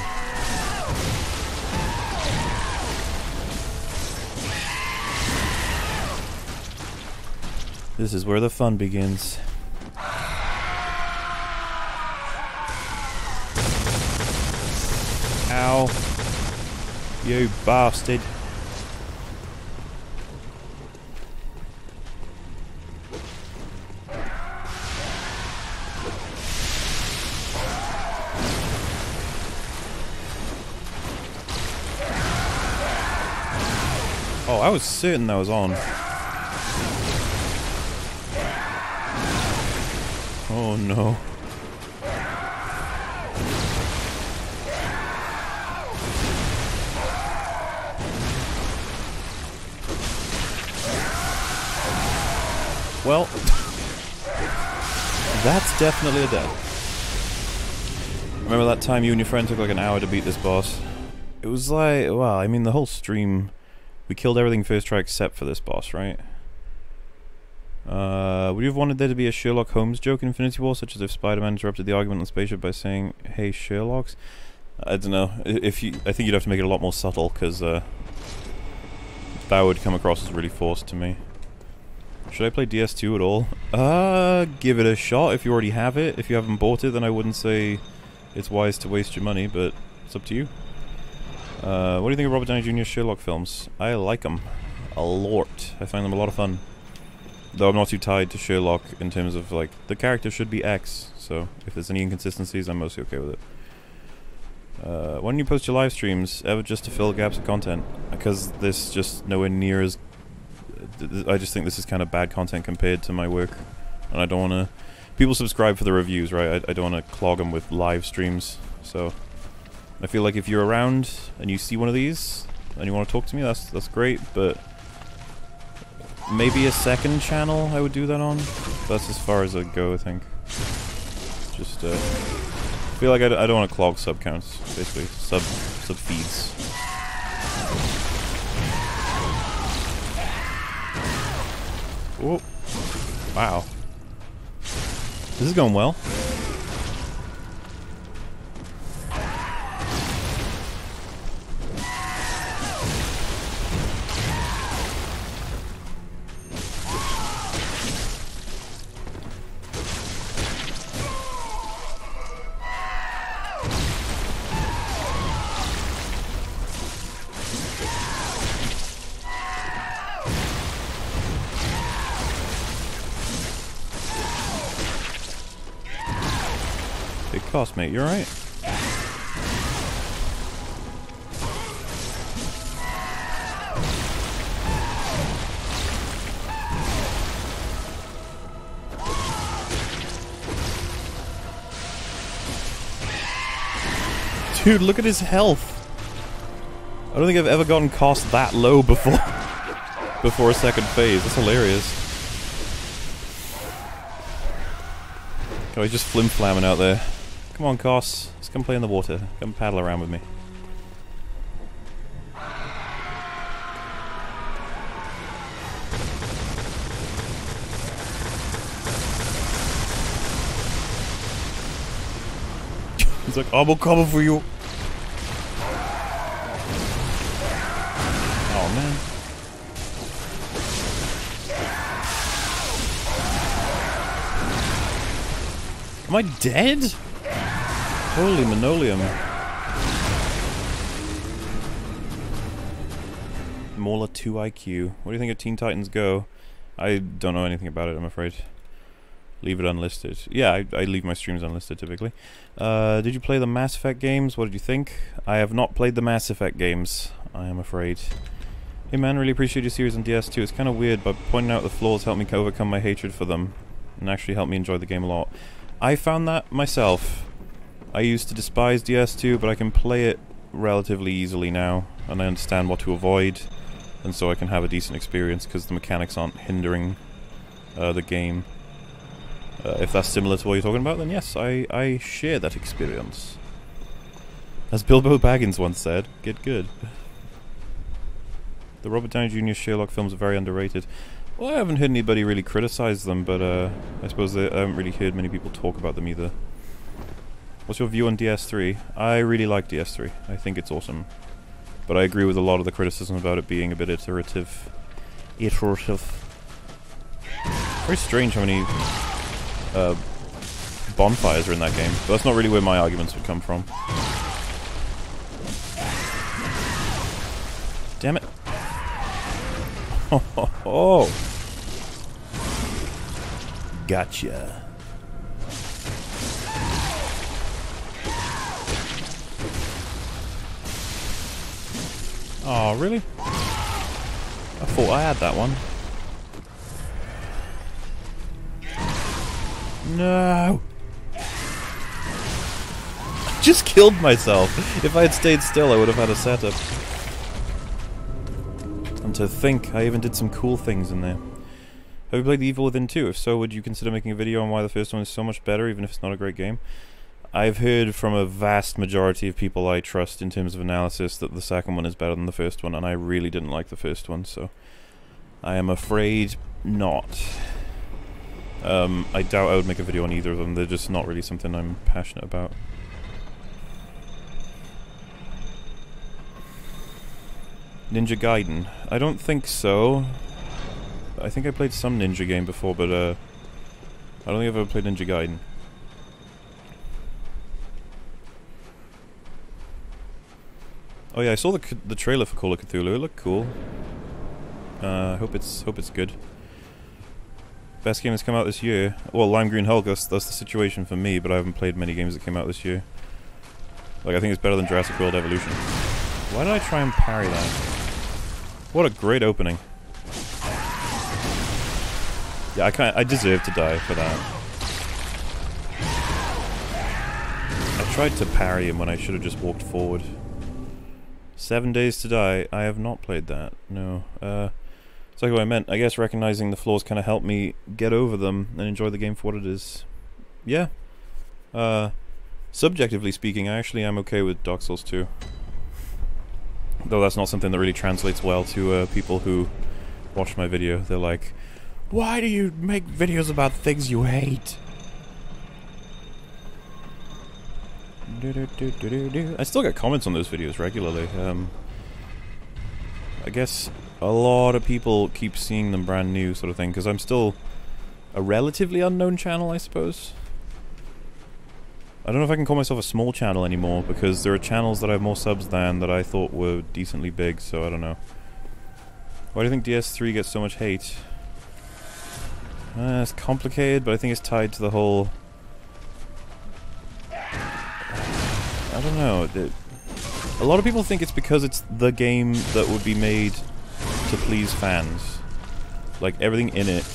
This is where the fun begins. Ow. You bastard. Oh, I was certain that was on. Oh no. Well, that's definitely a death. Remember that time you and your friend took like an hour to beat this boss? It was like, well, I mean the whole stream, we killed everything first try except for this boss, right? Would you have wanted there to be a Sherlock Holmes joke in Infinity War, such as if Spider-Man interrupted the argument on the spaceship by saying, "Hey, Sherlocks"? I don't know. I think you'd have to make it a lot more subtle, because that would come across as really forced to me. Should I play DS2 at all? Give it a shot if you already have it. If you haven't bought it, then I wouldn't say it's wise to waste your money, but it's up to you. What do you think of Robert Downey Jr.'s Sherlock films? I like them a lot. I find them a lot of fun. Though I'm not too tied to Sherlock in terms of, like, the character should be X, so if there's any inconsistencies, I'm mostly okay with it. Why don't you post your live streams ever just to fill gaps of content? Because this just nowhere near as... I just think this is kind of bad content compared to my work, and I don't want to... People subscribe for the reviews, right? I don't want to clog them with live streams, so... I feel like if you're around and you see one of these and you want to talk to me, that's great, but... Maybe a second channel I would do that on. That's as far as I'd go, I think. Just, I feel like I don't want to clog sub counts, basically. Sub feeds. Oh. Wow. This is going well. cost, mate? You alright? Dude, look at his health. I don't think I've ever gotten cost that low before. Before a second phase. That's hilarious. Oh, he's just flim-flamming out there. Come on, Koss. Let's come play in the water. Come paddle around with me. He's like, I will cover for you. Oh, man. Am I dead? Holy Manoleum. Mauler 2 IQ. What do you think of Teen Titans Go? I don't know anything about it, I'm afraid. Leave it unlisted. Yeah, I leave my streams unlisted typically. Did you play the Mass Effect games? What did you think? I have not played the Mass Effect games, I am afraid. Hey man, really appreciate your series on DS2. It's kind of weird, but pointing out the flaws helped me overcome my hatred for them. And actually helped me enjoy the game a lot. I found that myself. I used to despise DS2, but I can play it relatively easily now. And I understand what to avoid. And so I can have a decent experience, because the mechanics aren't hindering the game. If that's similar to what you're talking about, then yes, I share that experience. As Bilbo Baggins once said, get good. The Robert Downey Jr. Sherlock films are very underrated. Well, I haven't heard anybody really criticize them, but I suppose I haven't really heard many people talk about them either. What's your view on DS3? I really like DS3. I think it's awesome. But I agree with a lot of the criticism about it being a bit iterative. Very strange how many bonfires are in that game. But that's not really where my arguments would come from. Damn it. Oh. Gotcha. Oh, really? I thought I had that one. No! I just killed myself! If I had stayed still, I would have had a setup. And to think, I even did some cool things in there. Have you played The Evil Within 2? If so, would you consider making a video on why the first one is so much better, even if it's not a great game? I've heard from a vast majority of people I trust in terms of analysis that the second one is better than the first one, and I really didn't like the first one, so I am afraid not. I doubt I would make a video on either of them. They're just not really something I'm passionate about. Ninja Gaiden. I don't think so. I think I played some ninja game before, but I don't think I've ever played Ninja Gaiden. Oh yeah, I saw the trailer for Call of Cthulhu. It looked cool. I hope it's good. Best game that's come out this year. Well, Lime Green Hulk. That's the situation for me. But I haven't played many games that came out this year. Like I think it's better than Jurassic World Evolution. Why did I try and parry that? What a great opening. Yeah, I deserve to die for that. I tried to parry him when I should have just walked forward. 7 Days to Die. I have not played that. No. It's like what I meant. I guess recognizing the flaws kind of helped me get over them and enjoy the game for what it is. Yeah. Subjectively speaking, I actually am okay with Dark Souls 2. Though that's not something that really translates well to people who watch my video. They're like, why do you make videos about things you hate? I still get comments on those videos regularly. I guess a lot of people keep seeing them brand new sort of thing, because I'm still a relatively unknown channel, I suppose. I don't know if I can call myself a small channel anymore, because there are channels that have more subs than that I thought were decently big, so I don't know. Why do you think DS3 gets so much hate? It's complicated, but I think it's tied to the whole I don't know. A lot of people think it's because it's the game that would be made to please fans. Like, everything in it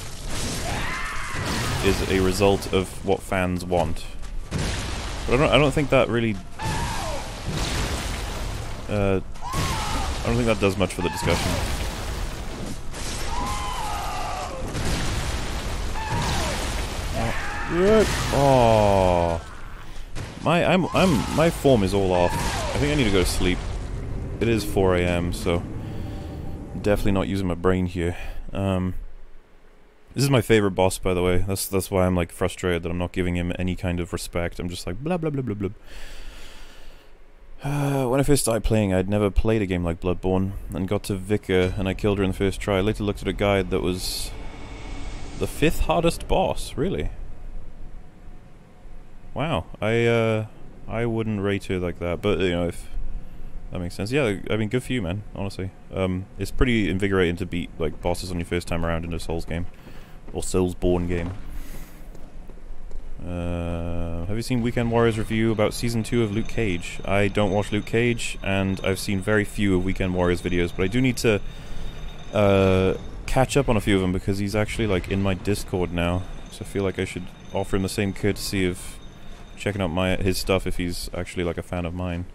is a result of what fans want. But I don't think that really... I don't think that does much for the discussion. Oh, my form is all off. I think I need to go to sleep. It is 4 AM, so definitely not using my brain here. This is my favorite boss, by the way. That's why I'm like frustrated that I'm not giving him any kind of respect. I'm just like blah blah blah blah blah. When I first started playing, I'd never played a game like Bloodborne, and got to Vicar, and I killed her in the first try. I later looked at a guide that was the 5th hardest boss. Really? Wow. I wouldn't rate her like that, but you know, if that makes sense. Yeah, I mean, good for you, man. Honestly, it's pretty invigorating to beat like bosses on your first time around in a Souls game, or Soulsborne game. Have you seen Weekend Warriors review about Season 2 of Luke Cage? I don't watch Luke Cage, and I've seen very few of Weekend Warriors videos, but I do need to catch up on a few of them, because he's actually like in my Discord now, so I feel like I should offer him the same courtesy of checking out his stuff if he's actually like a fan of mine.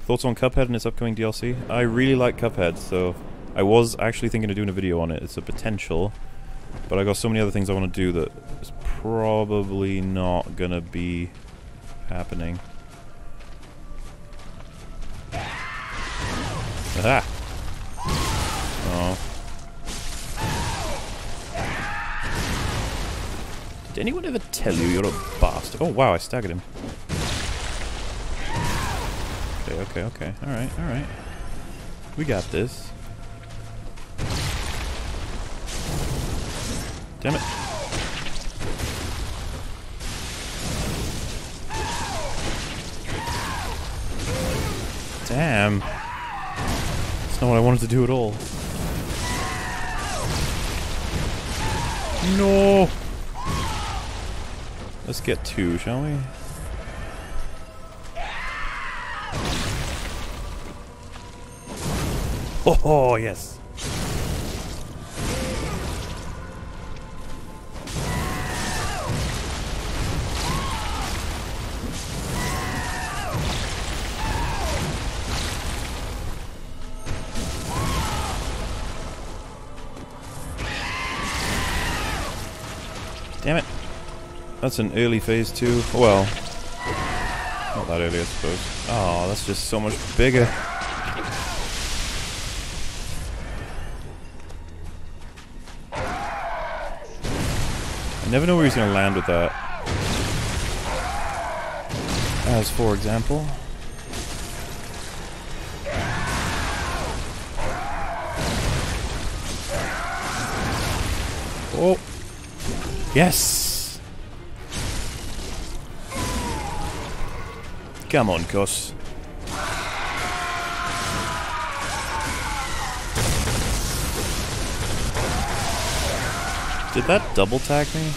Thoughts on Cuphead and its upcoming DLC? I really like Cuphead, so I was actually thinking of doing a video on it. It's a potential, but I got so many other things I want to do that it's probably not gonna be happening. Aha! Oh. Did anyone ever tell you you're a bastard? Oh wow, I staggered him. Okay. Alright. We got this. Damn it. Damn. That's not what I wanted to do at all. No! Let's get 2, shall we? Oh, yes. Damn it. That's an early phase 2. Well, not that early, I suppose. Oh, that's just so much bigger. I never know where he's going to land with that. As for example... Oh! Yes! Come on, Cuss. Did that double tag me?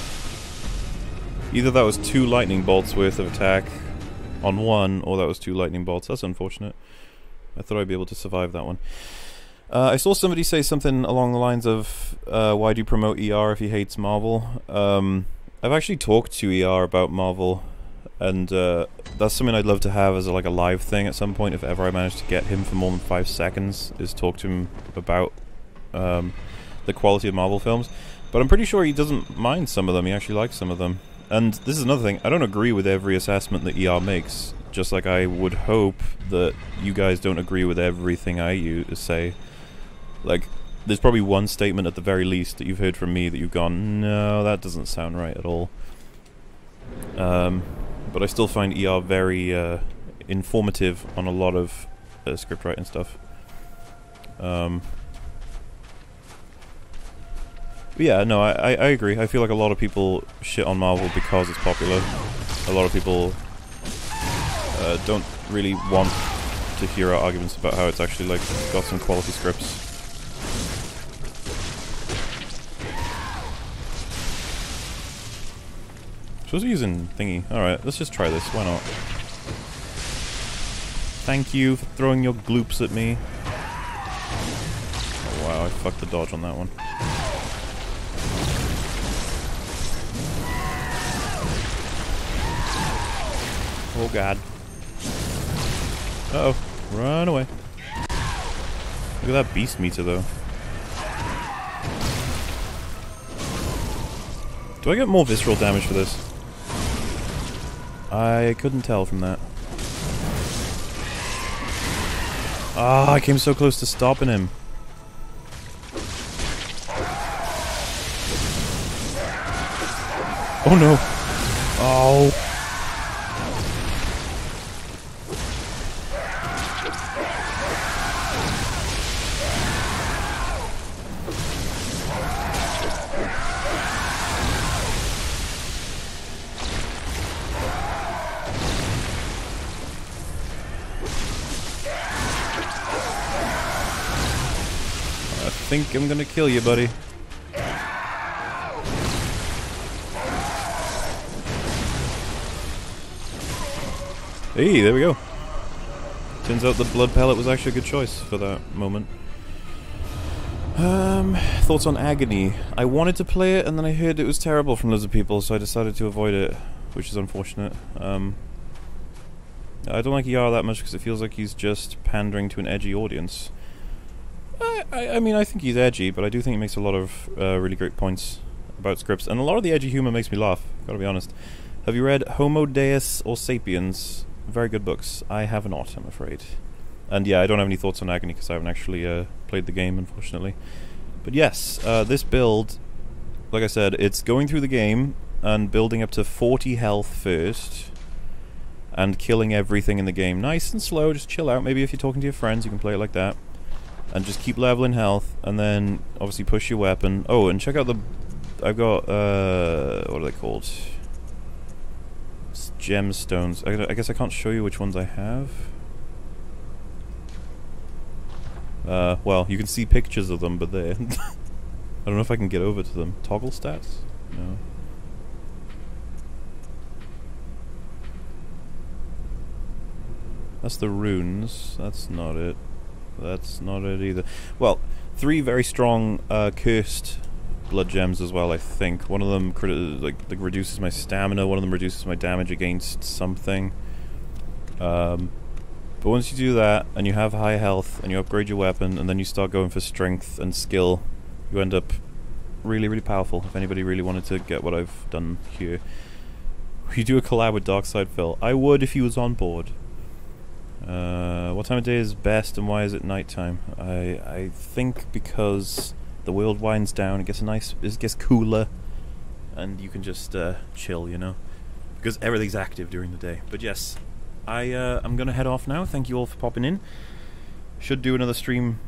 Either that was 2 lightning bolts worth of attack on one, or that was 2 lightning bolts. That's unfortunate. I thought I'd be able to survive that one. I saw somebody say something along the lines of, why do you promote ER if he hates Marvel? I've actually talked to ER about Marvel, and that's something I'd love to have as like a live thing at some point, if ever I manage to get him for more than 5 seconds, is talk to him about the quality of Marvel films. But I'm pretty sure he doesn't mind some of them, he actually likes some of them. And this is another thing, I don't agree with every assessment that ER makes, just like I would hope that you guys don't agree with everything I say. Like, there's probably one statement at the very least that you've heard from me that you've gone, no, that doesn't sound right at all. But I still find ER very informative on a lot of script writing stuff. But yeah, no, I agree. I feel like a lot of people shit on Marvel because it's popular. A lot of people don't really want to hear our arguments about how it's actually like got some quality scripts. Supposed to be using thingy. Alright, let's just try this. Why not? Thank you for throwing your gloops at me. Oh, wow, I fucked the dodge on that one. Oh god. Uh-oh. Run away. Look at that beast meter, though. Do I get more visceral damage for this? I couldn't tell from that. Ah, I came so close to stopping him. Oh no. Oh. I think I'm gonna kill you, buddy. Hey, there we go. Turns out the blood pellet was actually a good choice for that moment. Thoughts on Agony. I wanted to play it and then I heard it was terrible from loads of people, so I decided to avoid it, which is unfortunate. I don't like ER that much because it feels like he's just pandering to an edgy audience. I mean, I think he's edgy, but I do think he makes a lot of really great points about scripts, and a lot of the edgy humor makes me laugh, gotta be honest. Have you read Homo Deus or Sapiens? Very good books. I have not, I'm afraid. And yeah, I don't have any thoughts on Agony because I haven't actually played the game, unfortunately. But yes, this build, like I said, it's going through the game and building up to 40 health first, and killing everything in the game. Nice and slow, just chill out. Maybe if you're talking to your friends, you can play it like that. And just keep leveling health, and then obviously push your weapon. Oh, and check out the... I've got, what are they called? It's gemstones. I guess I can't show you which ones I have. Well, you can see pictures of them, but they're... I don't know if I can get over to them. Toggle stats? No. That's the runes. That's not it. That's not it either. Well, 3 very strong cursed blood gems as well, I think. One of them like reduces my stamina, one of them reduces my damage against something. But once you do that, and you have high health, and you upgrade your weapon, and then you start going for strength and skill, you end up really, really powerful, if anybody really wanted to get what I've done here. You do a collab with Darkside Phil. I would if he was on board. What time of day is best and why is it nighttime? I think because the world winds down, it gets cooler, and you can just chill, you know, because everything's active during the day. But yes, I'm gonna head off now. Thank you all for popping in. Should do another stream.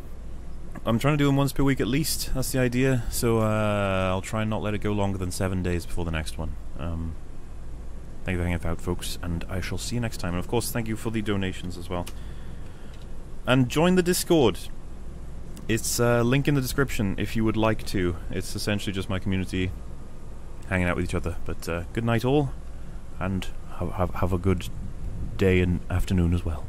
I'm trying to do them once per week at least. That's the idea. So I'll try and not let it go longer than 7 days before the next one. Thank you for hanging out, folks, and I shall see you next time. And of course, thank you for the donations as well. And join the Discord. It's link in the description if you would like to. It's essentially just my community hanging out with each other. But good night all, and have a good day and afternoon as well.